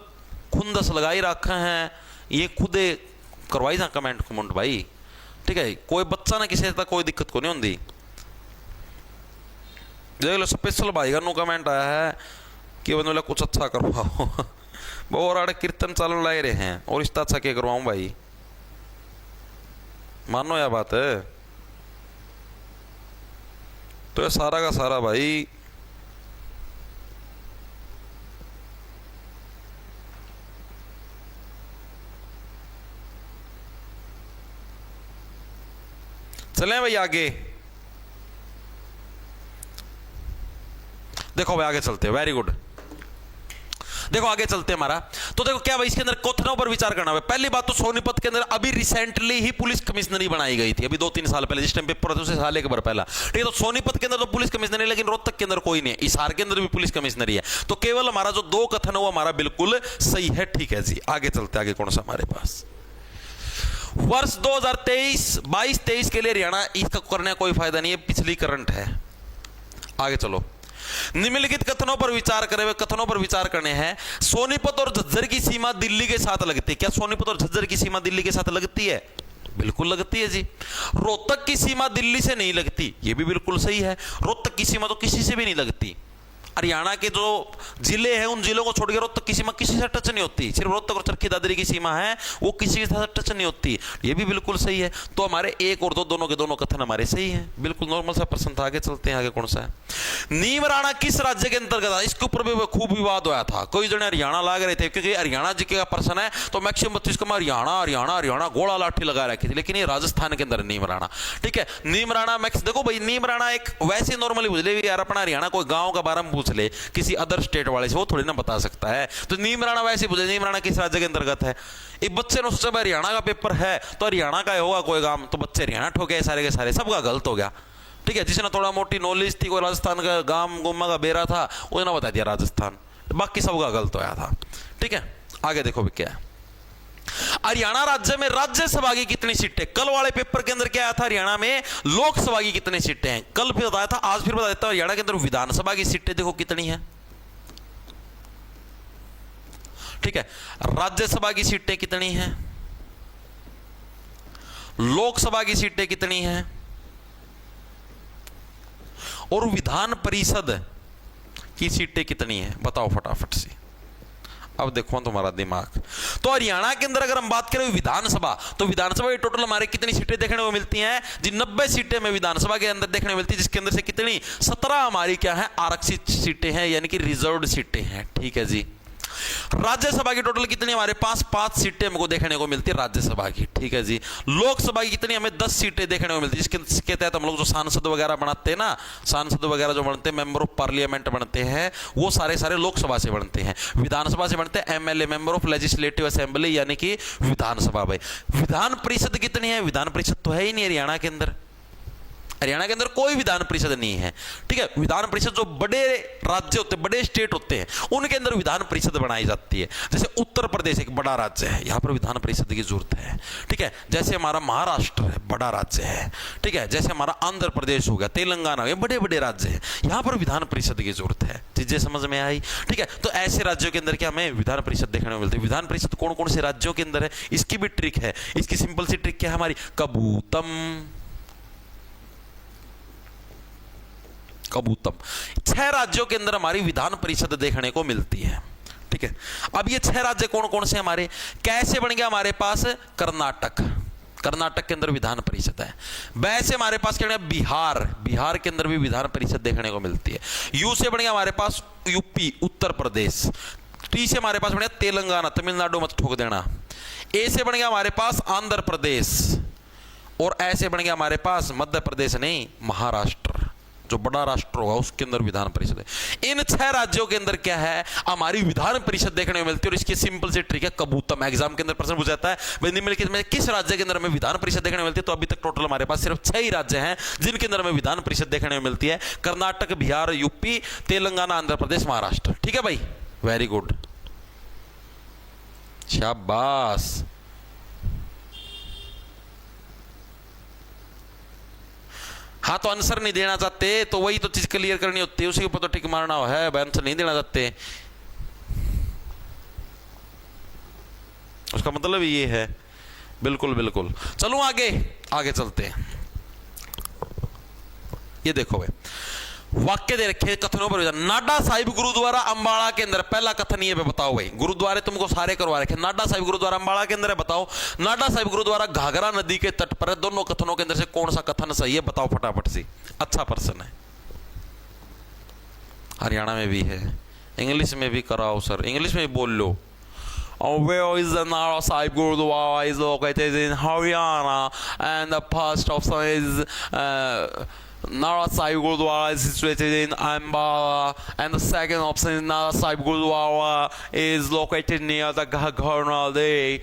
खुंदस लगाई रखा है, ये खुदे करवाई जा कमेंट कमेंट भाई, ठीक है। कोई बच्चा ना किसी तक कोई दिक्कत को नहीं होती। देख लो स्पेशल भाई का नो कमेंट आया है कि बोला कुछ अच्छा करवाओ। बहुत आड़े कीर्तन चालन लाए रहे हैं और इतना अच्छा क्या करवाऊं भाई, मानो यह बात है। तो ये सारा का सारा भाई चलें भाई आगे। देखो भाई आगे चलते हैं, वेरी गुड। देखो आगे चलते हैं हमारा। तो देखो क्या भाई इसके अंदर कथनों पर विचार करना है। पहली बात तो सोनीपत के अंदर अभी रिसेंटली ही पुलिस कमिश्नरी बनाई गई थी, अभी 2-3 साल पहले, जिस टाइम पेपर था उससे साल एक बार पहला, ठीक है। तो सोनीपत के अंदर तो पुलिस कमिश्नरी है, लेकिन रोहतक के अंदर कोई नहीं है। हिसार के अंदर भी पुलिस कमिश्नरी है। तो केवल हमारा जो 2 कथन है वो हमारा बिल्कुल सही है, ठीक है जी। आगे चलते, आगे कौन सा हमारे पास वर्ष 2023-22-23 के लिए हरियाणा, इसका करने का कोई फायदा नहीं है, पिछली करंट है। आगे चलो, निम्नलिखित कथनों पर विचार करें हुए कथनों पर विचार करने हैं। सोनीपत और झज्जर की सीमा दिल्ली के साथ लगती है। क्या सोनीपत और झज्जर की सीमा दिल्ली के साथ लगती है? बिल्कुल लगती है जी। रोहतक की सीमा दिल्ली से नहीं लगती, यह भी बिल्कुल सही है। रोहतक की सीमा तो किसी से भी नहीं लगती। हरियाणा के जो जिले हैं उन जिलों को छोड़कर रोहतक की सीमा किसी से टच नहीं होती। सिर्फ रोहतक और चरखी दादरी की सीमा है, वो किसी के साथ टच नहीं होती, ये भी बिल्कुल सही है। तो हमारे 1 और 2 दोनों के दोनों कथन हमारे सही हैं, बिल्कुल नॉर्मल सा प्रश्न था। आगे चलते हैं, आगे कौन सा है? नीमराणा किस राज्य के अंतर्गत है? इसके ऊपर भी खूब विवाद हुआ था, कोई जने हरियाणा लाग रहे थे, क्योंकि हरियाणा जी का प्रश्न है तो मैक्सिमम 32 को हरियाणा हरियाणा हरियाणा गोला लाठी लगा रखी थी, लेकिन ये राजस्थान के अंदर नीमराणा, ठीक है। नीमराणा मैक्स देखो भाई, नीमराणा एक वैसे नॉर्मली पूछ ले यार, अपना हरियाणा कोई गांव का बारे में पूछ ले किसी अदर स्टेट वाले से, वो थोड़ी ना बता सकता है। तो नीमराणा वैसे पूछे, नीमराणा किस राज्य के अंतर्गत है? एक बच्चे ने सोचा हरियाणा का पेपर है तो हरियाणा का होगा कोई गांव, तो बच्चे हरियाणा ठोके सारे के सारे, सबका गलत हो गया, ठीक है। जिसने थोड़ा मोटी नॉलेज थी, कोई राजस्थान का गांव गुम्मा का बेरा था, उसने बता दिया राजस्थान, बाकी सबका गलत होया था, ठीक है। आगे देखो भी क्या है। हरियाणा राज्य में राज्यसभा की कितनी सीटें? कल वाले पेपर के अंदर क्या आया था? हरियाणा में लोकसभा की कितनी सीटें हैं? कल भी बताया था, आज फिर बता देता हूं। हरियाणा के अंदर विधानसभा की सीटें देखो कितनी है, ठीक है। राज्यसभा की सीटें कितनी हैं, लोकसभा की सीटें कितनी हैं, और विधान परिषद की सीटें कितनी हैं, बताओ फटाफट से। अब देखो तुम्हारा दिमाग। तो हरियाणा के अंदर अगर हम बात करें विधानसभा, तो विधानसभा की टोटल हमारे कितनी सीटें देखने को मिलती हैं जी, 90 सीटें में विधानसभा के अंदर देखने को मिलती है, जिसके अंदर से कितनी 17 हमारी क्या है, आरक्षित सीटें हैं, यानी कि रिजर्व्ड सीटें हैं। ठीक है जी। राज्यसभा की टोटल कितनी हमारे पास, 5 सीटें हमको देखने को मिलती है राज्यसभा की। ठीक है जी। लोकसभा की कितनी, हमें 10 सीटें देखने को मिलती है, जिसके तहत हम लोग जो सांसद वगैरह बनाते हैं ना, सांसद वगैरह जो बनते हैं, मेंबर ऑफ पार्लियामेंट बनते हैं, वो सारे लोकसभा से बनते हैं। विधानसभा से बनते हैं MLA, member of legislative assembly, यानी कि विधानसभा। भाई विधान परिषद कितनी है, विधान परिषद तो है ही नहीं हरियाणा के अंदर, हरियाणा के अंदर कोई विधान परिषद नहीं है। ठीक है। विधान परिषद जो बड़े राज्य होते हैं, बड़े स्टेट होते हैं, उनके अंदर विधान परिषद बनाई जाती है। जैसे उत्तर प्रदेश एक बड़ा राज्य है, यहां पर विधान परिषद की जरूरत है। ठीक है। जैसे हमारा महाराष्ट्र है, बड़ा राज्य है। ठीक है। जैसे हमारा आंध्र प्रदेश हो गया, तेलंगाना हो गया, बड़े बड़े राज्य हैं, यहां पर विधान परिषद की जरूरत है। चीजें समझ में आई। ठीक है। तो ऐसे राज्यों के अंदर क्या हमें विधान परिषद देखने को मिलती है। विधान परिषद कौन कौन से राज्यों के अंदर है, इसकी भी ट्रिक है। इसकी सिंपल सी ट्रिक क्या है हमारी, कबूतम। 6 राज्यों के अंदर हमारी विधान परिषद देखने को मिलती है। ठीक है। अब ये 6 राज्य कौन कौन से हमारे, कैसे बन गया हमारे पास कर्नाटक, कर्नाटक के अंदर विधान परिषद है। वैसे हमारे पास क्या, बिहार, बिहार के अंदर भी विधान परिषद देखने को मिलती है। यू से बन गया हमारे पास यूपी, उत्तर प्रदेश। टी से हमारे पास बन गया तेलंगाना, तमिलनाडु मत ठोक देना। ए से बन गया हमारे पास आंध्र प्रदेश, और ऐसे बन गया हमारे पास मध्य प्रदेश नहीं, महाराष्ट्र, जो बड़ा राष्ट्र होगा उसके अंदर विधान परिषद है। इन 6 राज्यों के अंदर क्या है, हमारी विधान परिषद देखने को मिलती है। और इसकी सिंपल सी ट्रिक है कबूतम। एग्जाम के अंदर प्रश्न पूछा जाता है निम्नलिखित में किस राज्य के अंदर हमें विधान परिषद देखने को मिलती है, तो अभी तक टोटल हमारे पास सिर्फ 6 ही राज्य हैं जिनके अंदर हमें विधान परिषद देखने को मिलती है, कर्नाटक, बिहार, यूपी, तेलंगाना, आंध्र प्रदेश, महाराष्ट्र। ठीक है भाई, वेरी गुड, शाबाश। हाँ, तो आंसर नहीं देना चाहते तो वही तो चीज क्लियर करनी होती है, उसी के ऊपर तो टिक मारना है। आंसर नहीं देना चाहते उसका मतलब ये है। बिल्कुल बिल्कुल। चलो आगे आगे चलते हैं। ये देखो भाई, वाक्य दे रखे कथनों पर। नाडा साहिब गुरुद्वारा अंबाला के अंदर, पहला कथन ये बताओ भाई। गुरुद्वारे तुमको सारे करवा रखे। नाडा साहिब गुरुद्वारा अंबाला के अंदर है, बताओ। नाडा साहिब गुरुद्वारा घाघरा नदी के तट पर है। दोनों कथनों के अंदर से कौन सा कथन सही है, बताओ फटाफट से। अच्छा प्रश्न है, हरियाणा में भी है, इंग्लिश में भी कराओ सर, इंग्लिश में भी बोल लो। Where is the Nara Sahib Gurudwara is located in Haryana, and the first option is Nara Sahib Gurudwara is situated in Ambala, and the second option is Nara Sahib Gurudwara is located near the Ghaggar Nadi.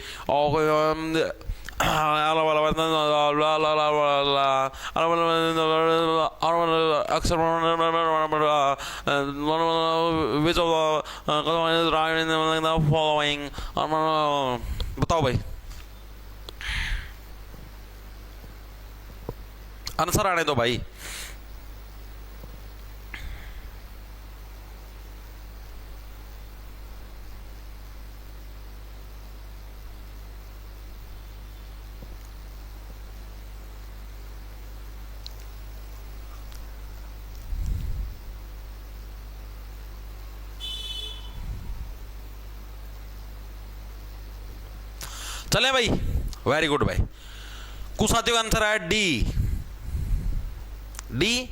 Which of the following? बताओ भाई, answer आने दो भाई। चले भाई, very good भाई। कुछ साथियों का आंसर है डी। डी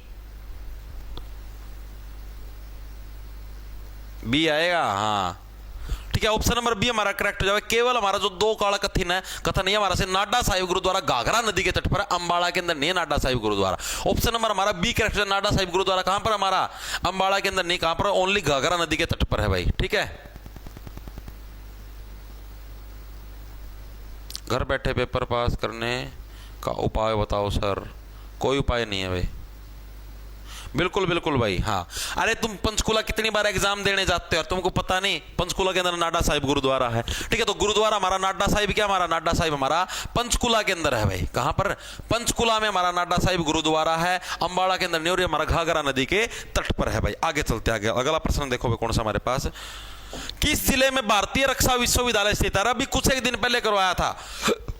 बी आएगा, हाँ ठीक है। ऑप्शन नंबर बी हमारा करेक्ट हो जाएगा। केवल हमारा जो 2 काला कथन है हमारा से नाडा साहिब गुरुद्वारा घाघरा नदी के तट पर, अंबाला के अंदर नहीं नाडा साहिब गुरुद्वारा। ऑप्शन नंबर हमारा बी करेक्ट है। नाडा साहिब गुरुद्वारा कहां पर हमारा, अंबाला के अंदर नहीं, कहां पर, ओनली घाघरा नदी के तट पर है भाई। ठीक है। घर बैठे पेपर पास करने का उपाय बताओ सर। कोई उपाय नहीं है भाई। बिल्कुल बिल्कुल भाई, हाँ। अरे तुम पंचकुला कितनी बार एग्जाम देने जाते हो और तुमको पता नहीं पंचकुला के अंदर नाडा साहिब गुरुद्वारा है। ठीक है। तो गुरुद्वारा हमारा नाडा साहिब, क्या हमारा नाडा साहिब हमारा पंचकुला के अंदर है भाई। कहां पर, पंचकुला में हमारा नाडा साहिब गुरुद्वारा है, अंबाला के अंदर नहीं, और हमारा घाघरा नदी के तट पर है भाई। आगे चलते, आगे अगला प्रश्न देखो भाई कौन सा हमारे पास। किस जिले में भारतीय रक्षा विश्वविद्यालय स्थित है? अभी कुछ एक दिन पहले करवाया था।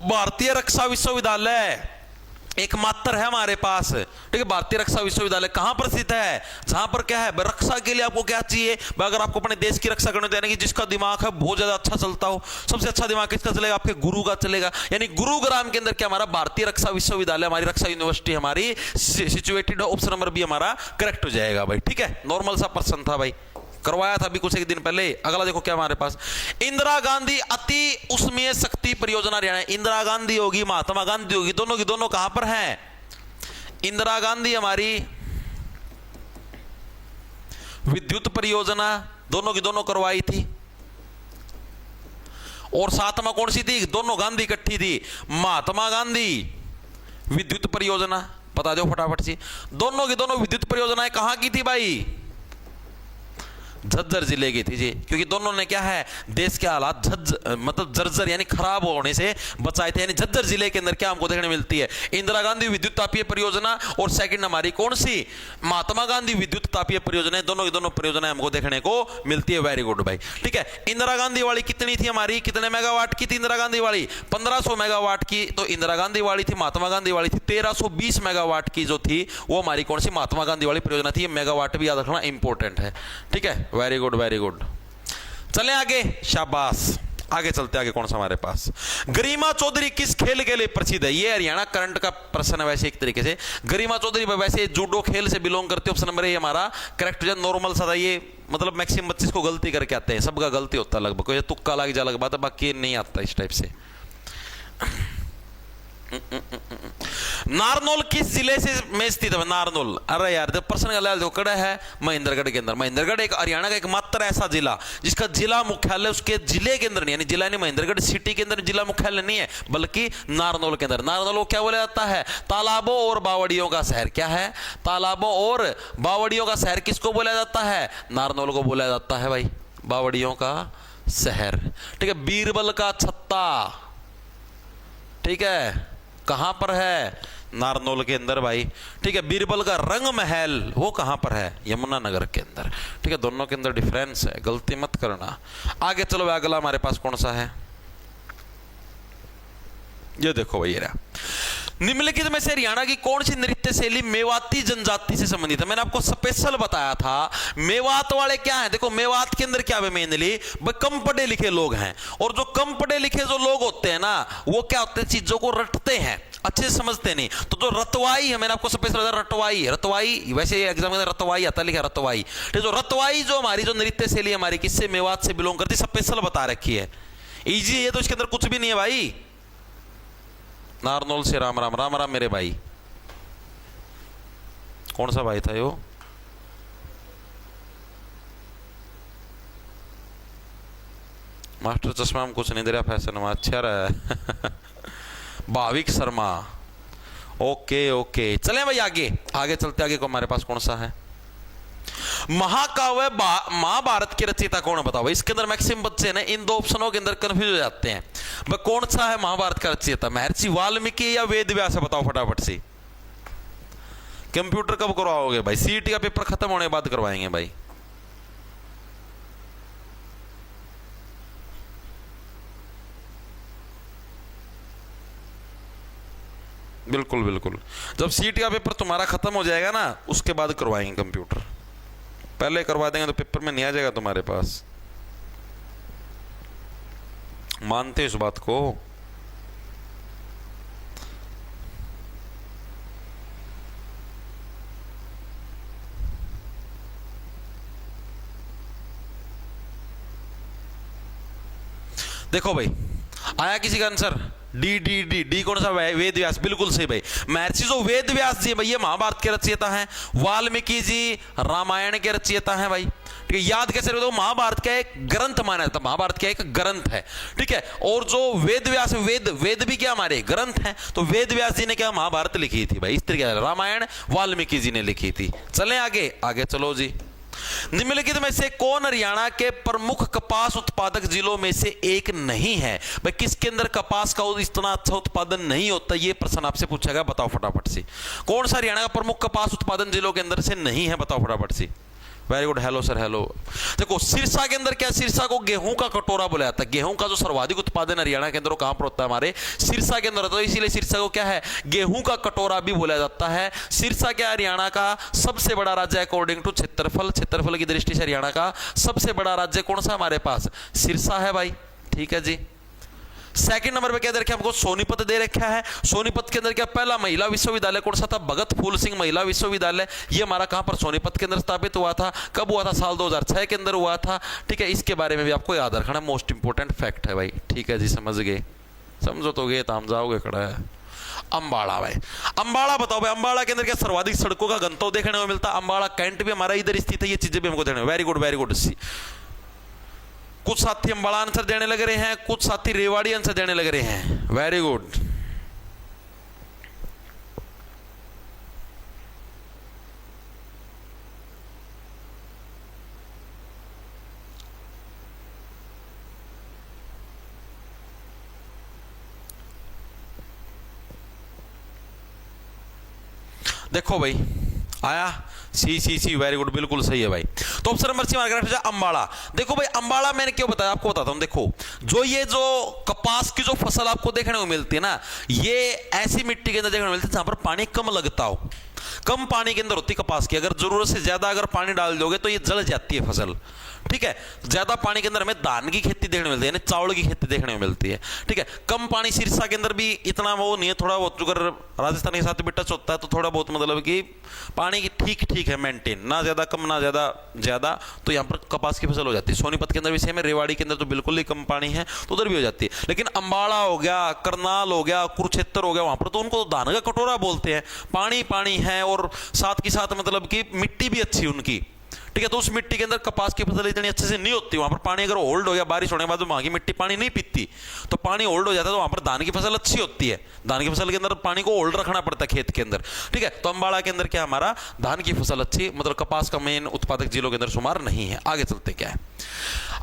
भारतीय रक्षा विश्वविद्यालय एकमात्र है हमारे पास, ठीक है। भारतीय रक्षा विश्वविद्यालय कहां पर स्थित है? जहां पर क्या है, रक्षा के लिए आपको क्या चाहिए, अगर आपको अपने देश की रक्षा करने देने की, जिसका दिमाग है बहुत ज्यादा अच्छा चलता हो, सबसे अच्छा दिमाग किसका चलेगा? आपके गुरु का चलेगा। यानी गुरुग्राम के अंदर क्या हमारा भारतीय रक्षा विश्वविद्यालय, हमारी रक्षा यूनिवर्सिटी हमारी सिचुएटेड है। ऑप्शन नंबर बी हमारा करेक्ट हो जाएगा भाई, ठीक है। नॉर्मल सा प्रश्न था भाई, करवाया था अभी कुछ एक दिन पहले। अगला देखो क्या हमारे पास, इंदिरा गांधी अति उष्मीय शक्ति परियोजना हरियाणा। इंदिरा गांधी होगी, महात्मा गांधी होगी, दोनों की दोनों कहां पर हैं? इंदिरा गांधी हमारी विद्युत परियोजना दोनों की दोनों करवाई थी, और साथ में कौन सी थी? दोनों गांधी इकट्ठी थी, महात्मा गांधी विद्युत परियोजना। बता दो फटाफट से, दोनों की दोनों विद्युत परियोजनाएं कहां की थी भाई? झज्जर जिले की थी जी, क्योंकि दोनों ने क्या है, देश के हालात मतलब जर्जर यानी खराब होने से बचाए थे। यानी झज्जर जिले के अंदर क्या हमको देखने मिलती है? इंदिरा गांधी विद्युत तापीय परियोजना, और सेकंड हमारी कौन सी? महात्मा गांधी विद्युत तापीय परियोजना। दोनों की दोनों परियोजनाएं हमको देखने को मिलती है। वेरी गुड भाई, ठीक है। इंदिरा गांधी वाली कितनी थी हमारी, कितने मेगावाट की थी इंदिरा गांधी वाली? 1500 मेगावाट की तो इंदिरा गांधी वाली थी। महात्मा गांधी वाली थी 1320 मेगावाट की, जो थी वो हमारी कौन सी? महात्मा गांधी वाली परियोजना थी। मेगावाट भी याद रखना इंपॉर्टेंट है, ठीक है। Very good very good. चलें आगे, शाबाश। आगे चलते, आगे कौन सा हमारे पास? गरिमा चौधरी किस खेल के लिए प्रसिद्ध है? ये हरियाणा करंट का प्रश्न है वैसे एक तरीके से। गरिमा चौधरी वैसे जूडो खेल से बिलोंग करते हैं। ऑप्शन नंबर ए हमारा करेक्ट हो। नॉर्मल सा ये मतलब मैक्सिमम 25 को गलती करके आते हैं, सबका गलती होता है लगभग, कोई तुक्का लग जा अलग बात है, बाकी नहीं आता इस टाइप से। नारनौल किस जिले से में स्थित है? नारनौल, अरे यार जब प्रश्न का लाल कड़ा है महेंद्रगढ़ के अंदर। महेंद्रगढ़ एक हरियाणा का एकमात्र ऐसा जिला जिसका जिला मुख्यालय उसके जिले के अंदर नहीं, यानी जिला नहीं, महेंद्रगढ़ सिटी के अंदर जिला मुख्यालय नहीं है, बल्कि नारनौल के अंदर। नारनौल को क्या बोला जाता है? तालाबों और बावड़ियों का शहर। क्या है? तालाबों और बावड़ियों का शहर। किसको बोला जाता है? नारनौल को बोला जाता है भाई, बावड़ियों का शहर, ठीक है। बीरबल का छत्ता, ठीक है, कहां पर है? नारनौल के अंदर भाई, ठीक है। बीरबल का रंग महल वो कहां पर है? यमुनानगर के अंदर, ठीक है। दोनों के अंदर डिफरेंस है, गलती मत करना। आगे चलो, अगला हमारे पास कौन सा है? ये देखो भाई, ये निम्नलिखित में से हरियाणा की कौन सी नृत्य शैली मेवाती जनजाति से संबंधित है? मैंने आपको स्पेशल बताया था। मेवात वाले क्या है? देखो मेवात के अंदर क्या है मेनली, कम पढ़े लिखे लोग हैं, और जो कम पढ़े लिखे जो लोग होते हैं ना, वो क्या होते हैं, चीजों को रटते हैं, अच्छे से समझते नहीं। तो जो रतवाई है, मैंने आपको स्पेशल बताया, रतवाई वैसे एग्जाम में रतवाई आता, लिखा रतवाई। जो रतवाई जो हमारी जो नृत्य शैली हमारी किससे, मेवात से बिलोंग करती, स्पेशल बता रखी है। इजी है तो, इसके अंदर कुछ भी नहीं है भाई। नारनौल से राम राम, राम राम मेरे भाई। कौन सा भाई था यो? मास्टर चश्मा में कुछ नहीं दे रहा, फैशन में अच्छा रहा है। Bhavik Sharma, okay okay. चले भाई आगे, आगे चलते, आगे को हमारे पास कौन सा है? महाकाव्य महाभारत के रचयिता कौन है? बताओ। इसके अंदर मैक्सिमम बच्चे ना इन दो ऑप्शनों के अंदर कंफ्यूज हो जाते हैं। वह कौन सा है महाभारत का रचयिता? महर्षि वाल्मीकि या वेद व्यास है? बताओ फटाफट से। कंप्यूटर कब करवाओगे भाई? सीईटी का पेपर खत्म होने के बाद करवाएंगे भाई। बिल्कुल बिल्कुल, जब सीईटी का पेपर तुम्हारा खत्म हो जाएगा ना, उसके बाद करवाएंगे कंप्यूटर। पहले करवा देंगे तो पेपर में नहीं आ जाएगा तुम्हारे पास। मानते इस बात को? देखो भाई, आया किसी का answer? D D D D कौन सा? वेद व्यास, बिल्कुल सही भाई। महर्षि जो वेद व्यास जी भाई, ये महाभारत के रचयिता हैं। वाल्मीकि जी रामायण के रचयिता हैं भाई, ठीक है। याद कैसे रखो? महाभारत का एक ग्रंथ माना जाता है, महाभारत का एक ग्रंथ है, ठीक है। और जो वेद व्यास, वेद भी क्या हमारे ग्रंथ हैं, तो वेद व्यास जी ने क्या महाभारत लिखी थी भाई, इस तरीके से। रामायण वाल्मीकि जी ने लिखी थी। चलें आगे, आगे चलो जी। निम्नलिखित में से कौन हरियाणा के प्रमुख कपास उत्पादक जिलों में से एक नहीं है? भाई किसके अंदर कपास का इतना अच्छा उत्पादन नहीं होता, यह प्रश्न आपसे पूछा गया। बताओ फटाफट से, कौन सा हरियाणा का प्रमुख कपास उत्पादन जिलों के अंदर से नहीं है? बताओ फटाफट से। Very good, hello sir, hello. देखो सिरसा के अंदर क्या, सिरसा को गेहूं का कटोरा बोला जाता है। गेहूं का जो सर्वाधिक उत्पादन हरियाणा के अंदर कहां पर होता है, हमारे सिरसा के अंदर। तो इसीलिए सिरसा को क्या है, गेहूं का कटोरा भी बोला जाता है। सिरसा क्या हरियाणा का सबसे बड़ा राज्य है अकॉर्डिंग टू क्षेत्रफल। क्षेत्रफल की दृष्टि से हरियाणा का सबसे बड़ा राज्य कौन सा हमारे पास, सिरसा है भाई। ठीक है जी। सेकंड नंबर पे क्या दे रखा है हमको, सोनीपत दे रखा है। सोनीपत के अंदर क्या पहला महिला विश्वविद्यालय कौन सा था, भगत फूल सिंह महिला विश्वविद्यालय। ये हमारा कहां पर, सोनीपत के अंदर स्थापित हुआ था। कब हुआ था, साल 2006 के अंदर हुआ था। ठीक है, इसके बारे में भी आपको याद रखना, मोस्ट इंपोर्टेंट फैक्ट है भाई। ठीक है जी, समझ गए, समझो तो गए तो हम जाओगे खड़ा है। अंबाला भाई, अंबाला बताओ भाई, अंबाला के अंदर क्या सर्वाधिक सड़कों का गंतव्य देखने को मिलता है। अंबाला कैंट भी हमारा इधर स्थित है, ये चीजें भी हमको देखने। Very good, very good. कुछ साथी अंबाला आंसर देने लग रहे हैं, कुछ साथी रेवाड़ी आंसर देने लग रहे हैं। Very good. देखो भाई आया, सी, वेरी गुड, बिल्कुल सही है भाई। तो option number C market Ambala. देखो भाई अंबाला मैंने क्यों बताया, आपको बताता हूं। देखो ये जो कपास की जो फसल आपको देखने को मिलती है ना, ये ऐसी मिट्टी के अंदर देखने को मिलती है जहां पर पानी कम लगता हो। कम पानी के अंदर होती कपास की, अगर जरूरत से ज्यादा अगर पानी डाल दोगे तो ये जल जाती है फसल। ठीक है, ज्यादा पानी के अंदर हमें धान की खेती देखने को मिलती है, यानी चावल की खेती देखने को मिलती है। ठीक है, कम पानी सिरसा के अंदर भी इतना वो नहीं है, थोड़ा बहुत अगर राजस्थान के साथ भी टच होता है तो थोड़ा बहुत मतलब कि पानी की ठीक है मेंटेन, ना ज्यादा कम ना ज्यादा, तो यहाँ पर कपास की फसल हो जाती है। सोनीपत के अंदर भी सेम है, रेवाड़ी के अंदर तो बिल्कुल ही कम पानी है तो उधर भी हो जाती है। लेकिन अंबाला हो गया, करनाल हो गया, कुरुक्षेत्र हो गया, वहां पर तो उनको धान का कटोरा बोलते हैं। पानी है और साथ के साथ मतलब कि मिट्टी भी अच्छी उनकी। ठीक है, तो उस मिट्टी के अंदर कपास की फसल इतनी अच्छे से नहीं होती। वहां पर पानी अगर होल्ड हो गया, बारिश होने के बाद वहां की मिट्टी पानी नहीं पीती, तो पानी होल्ड हो जाता है, तो वहां पर धान की फसल अच्छी होती है। धान की फसल के अंदर पानी को होल्ड रखना पड़ता है खेत के अंदर। ठीक है, तो अंबाला के अंदर क्या हमारा धान की फसल अच्छी, मतलब कपास का मेन उत्पादक जिलों के अंदर शुमार नहीं है। आगे चलते क्या है,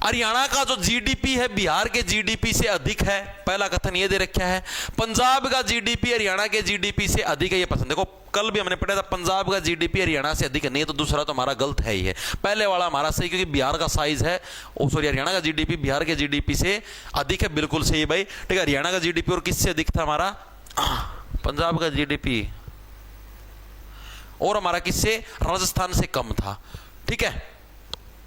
हरियाणा का जो जीडीपी है बिहार के जीडीपी से अधिक है। पहला कथन ये दे रखा है। पंजाब का जीडीपी हरियाणा के जीडीपी से अधिक है, ये पसंद। देखो कल भी हमने पढ़ा था पंजाब का जीडीपी हरियाणा से अधिक है, नहीं तो दूसरा तो हमारा गलत है ही है। पहले वाला हमारा सही, क्योंकि बिहार का साइज है, सॉरी हरियाणा का जीडीपी बिहार के जीडीपी से अधिक है, बिल्कुल सही भाई। ठीक है, हरियाणा का जीडीपी और किससे अधिक था हमारा, पंजाब का जीडीपी, और हमारा किससे, राजस्थान से कम था। ठीक है,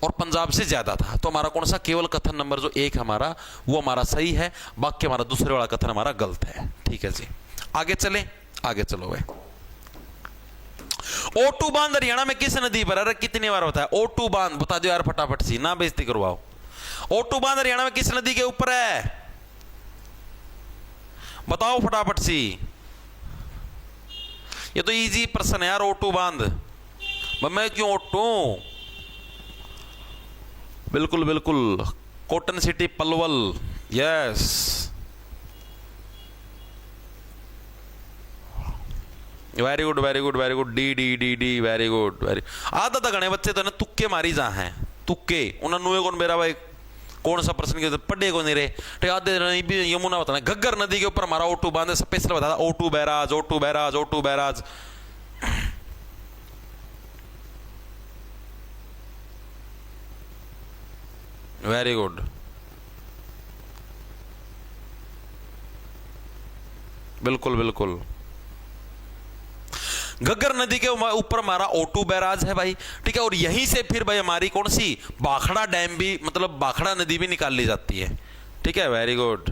और पंजाब से ज्यादा था। तो हमारा कौन सा, केवल कथन नंबर जो एक हमारा वो हमारा सही है, बाकी हमारा दूसरे वाला कथन हमारा गलत है। ठीक है जी, आगे चले, आगे चलो भाई। O2 बांध हरियाणा में किस नदी पर, अरे कितनी बार बताया O2 बांध, बता दो यार फटाफट सी, ना बेइज्जती करवाओ। O2 बांध हरियाणा में किस नदी के ऊपर है, बताओ फटाफट सी। ये तो इजी प्रश्न है यार, O2 बांध। मैं क्यों O2, बिल्कुल बिल्कुल, cotton city Palwal, yes. Very good, very good, very good, D D D D, very good, very. आधा तो घने बच्चे तो ना तुक्के मारी जा हैं, तुक्के उन्होंने कौन मेरा भाई कौन सा प्रश्न के पढ़े को नहीं रहे। ठीक, आधे भी यमुना बताना, घग्गर नदी के ऊपर हमारा O2 बांध स्पेशल बताया, O2 barrage, O2 barrage, O2 barrage. Very good, बिल्कुल बिल्कुल, घग्गर नदी के ऊपर हमारा O2 बैराज है भाई। ठीक है, और यहीं से फिर भाई हमारी कौन सी, भाखड़ा डैम भी, मतलब भाखड़ा नदी भी निकाल ली जाती है। ठीक है, वेरी गुड।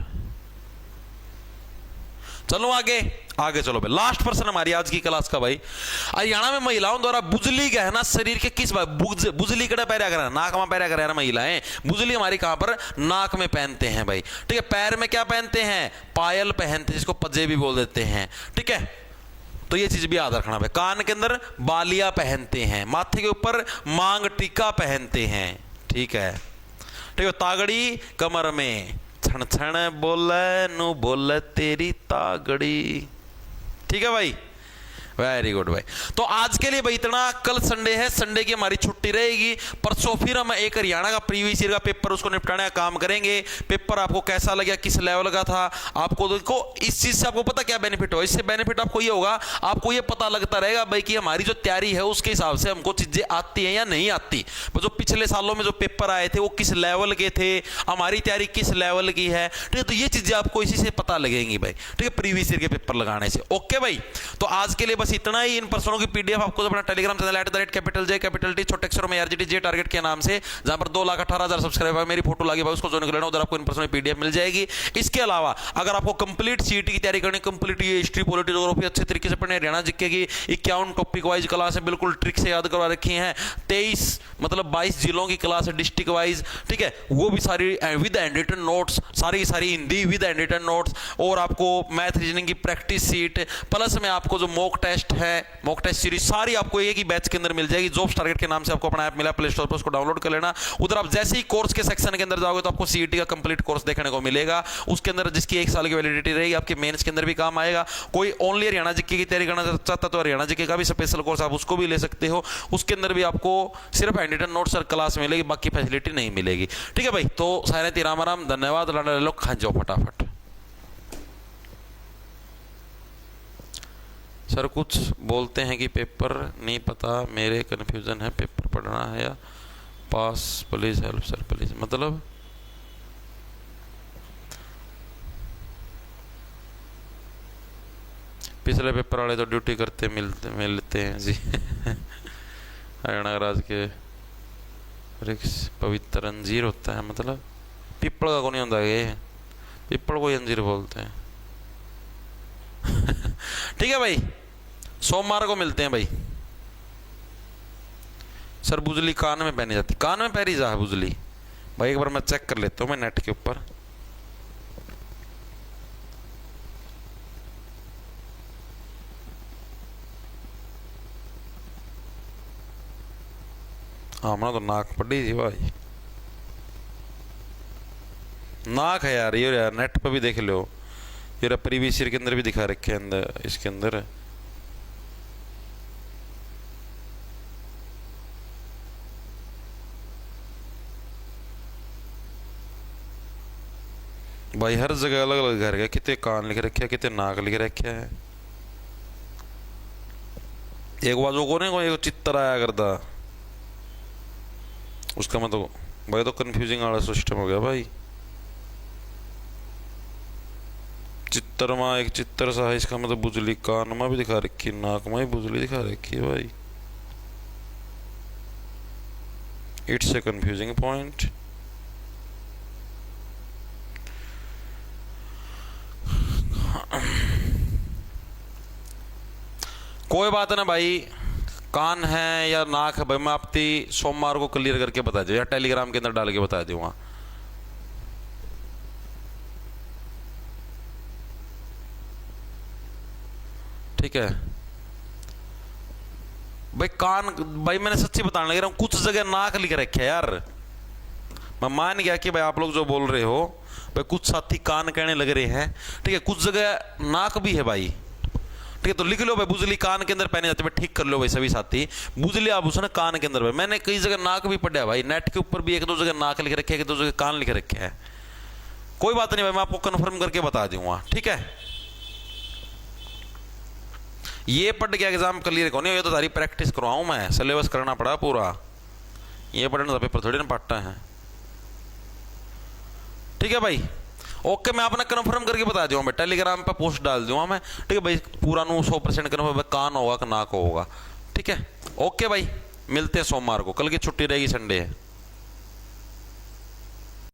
चलो आगे, आगे चलो भाई। लास्ट प्रश्न हमारी आज की क्लास का भाई, हरियाणा में महिलाओं द्वारा बुजली गहना शरीर के किस भाग, बुजली कड़ा पैरा करा, नाक में पैरा करा महिलाएं, बुजली हमारी कहां पर, नाक में पहनते हैं भाई। ठीक है, पैर में क्या पहनते हैं, पायल पहनते हैं, जिसको पजे भी बोल देते हैं। ठीक है, तो ये चीज भी याद रखना भाई। कान के अंदर बालिया पहनते हैं, माथे के ऊपर मांग टीका पहनते हैं। ठीक है, ठीक है, तागड़ी कमर में, छण छण बोले नु बोले तेरी तागड़ी। ठीक है भाई, वेरी गुड भाई। तो आज के लिए भाई इतना। कल संडे है, संडे की हमारी छुट्टी रहेगी। परसों फिर हम एक हरियाणा का प्रीवियस ईयर का पेपर उसको निपटाने का काम करेंगे। पेपर आपको कैसा लगा, किस लेवल का था, आपको देखो इस चीज से आपको पता क्या बेनिफिट हो। इससे बेनिफिट आपको ये होगा, आपको ये पता लगता रहेगा भाई कि हमारी जो तैयारी है उसके हिसाब से हमको चीजें आती हैं या नहीं आती। जो पिछले सालों में जो पेपर आए थे वो किस लेवल के थे, हमारी तैयारी किस लेवल की है, ठीक है। तो ये चीजें आपको इसी से पता लगेंगी भाई, ठीक है, प्रीवियस ईयर के पेपर लगाने से। ओके भाई, तो आज के लिए बस इतना ही। इन प्रश्नों की पीडीएफ आपको अपना टेलीग्राम चैनल @J छोटे अक्षरों में RGTJ टारगेट के नाम से, जहां पर 2,18,000 सब्सक्राइबर मेरी फोटो लगी भाई, उसको ज्वाइन कर लेना। उधर आपको इन प्रश्नों की पीडीएफ मिल जाएगी। इसके अलावा अगर आपको कंप्लीट सीईटी की तैयारी करनी, कंप्लीट ये हिस्ट्री पॉलिटी ज्योग्राफी अच्छे तरीके से पढ़ने, हरियाणा जीके की 51 टॉपिक वाइज क्लास है, बिल्कुल ट्रिक से याद करवा रखी है। 23 मतलब 22 जिलों की क्लास है डिस्ट्रिक्ट वाइज, ठीक है, वो भी सारी विद हैंड रिटन नोट्स, सारी Hindi with handwritten notes, और आपको मैथ रीजनिंग की प्रैक्टिस सीट, प्लस में आपको जो मॉक टेस्ट है, मॉक टेस्ट सीरीज सारी आपको एक ही बैच के अंदर मिल जाएगी। जॉब्स टारगेट के नाम से आपको अपना ऐप मिला प्ले स्टोर पर, उसको डाउनलोड कर लेना। उधर आप जैसे ही कोर्स के सेक्शन के अंदर जाओगे तो आपको सीईटी का कंप्लीट कोर्स देखने को मिलेगा। उसके अंदर जिसकी 1 साल की वैलिडिटी रहेगी, आपके मेंस के अंदर भी काम आएगा। कोई ओनली हरियाणा जीके की तैयारी करना चाहता तो हरियाणा जीके का भी स्पेशल कोर्स आप उसको भी ले सकते हो। उसके अंदर भी आपको सिर्फ हैंड रिटन नोट्स और क्लास मिलेगी, बाकी फैसिलिटी नहीं मिलेगी, ठीक है भाई। तो सारे राम राम, धन्यवाद, लाडा लोग खा जाओ फटाफट। सर कुछ बोलते हैं कि पेपर नहीं पता, मेरे कन्फ्यूजन है, पेपर पढ़ना है या पास, प्लीज हेल्प सर प्लीज। मतलब पिछले पेपर वाले तो ड्यूटी करते मिलते हैं जी। हरियाणा राज्य के वृक्ष पवित्र अंजीर होता है, मतलब पिपल का कौन नहीं होता, ये पिपल को अंजीर बोलते हैं। ठीक है भाई, सोमवार को मिलते हैं भाई। सर बुजली कान में पहनी जाती, कान में पहनी जा है बुजली भाई, एक बार मैं चेक कर लेता हूँ मैं नेट के ऊपर। हाँ मैंने तो नाक पड़ी थी भाई, नाक है यार, ये यार नेट पर भी देख लो, ये प्रीवियस ईयर के अंदर भी दिखा रखे हैं अंदर, इसके अंदर भाई हर जगह अलग अलग घर गया, कितने कान लिख रखे हैं, कितने नाक लिख रखे है। एक बाजू को नहीं, कोई चित्र आया करता उसका, मैं तो भाई तो कंफ्यूजिंग वाला सिस्टम हो गया भाई। चित्र में एक चित्र सा है, इसका मतलब बुजली कान में भी दिखा रखी, नाक में भी बुजली दिखा रखी है भाई। It's a confusing point. कोई बात ना भाई, कान है या नाक है भाई, मैं आपकी सोमवार को क्लियर करके बता दूँ या टेलीग्राम के अंदर डाल के बता दूंगा। ठीक है भाई, कान भाई मैंने सच्ची बताने लग रहा हूँ, कुछ जगह नाक लिख रखे है यार। मैं मान गया कि भाई आप लोग जो बोल रहे हो भाई, कुछ साथी कान कहने लग रहे हैं, ठीक है, कुछ जगह नाक भी है भाई, ठीक है। तो लिख लो भाई बुजली कान के अंदर पहने जाते हैं, ठीक कर लो भाई सभी साथी, बुजली आभूषण कान के अंदर भाई। मैंने कई जगह नाक भी पढ़ा भाई, नेट के ऊपर भी 1-2 जगह नाक लिख रखे है, 1-2 जगह कान लिख रखे है। कोई बात नहीं भाई, मैं आपको कंफर्म करके बता दूंगा, ठीक है। ये पढ़ के एग्जाम क्लियर कौन है, ये तो सारी प्रैक्टिस करवाऊं मैं, सिलेबस करना पड़ा पूरा, ये पढ़ने का पेपर थोड़ी ना पाटा है, ठीक है भाई। ओके, मैं अपना कंफर्म करके बता दूंगा मैं, टेलीग्राम पे पोस्ट डाल दूंगा मैं, ठीक है भाई। पूरा 100% कंफर्म कान होगा कि नाक होगा, ठीक है। ओके भाई, मिलते हैं सोमवार को, कल की छुट्टी रहेगी, संडे है।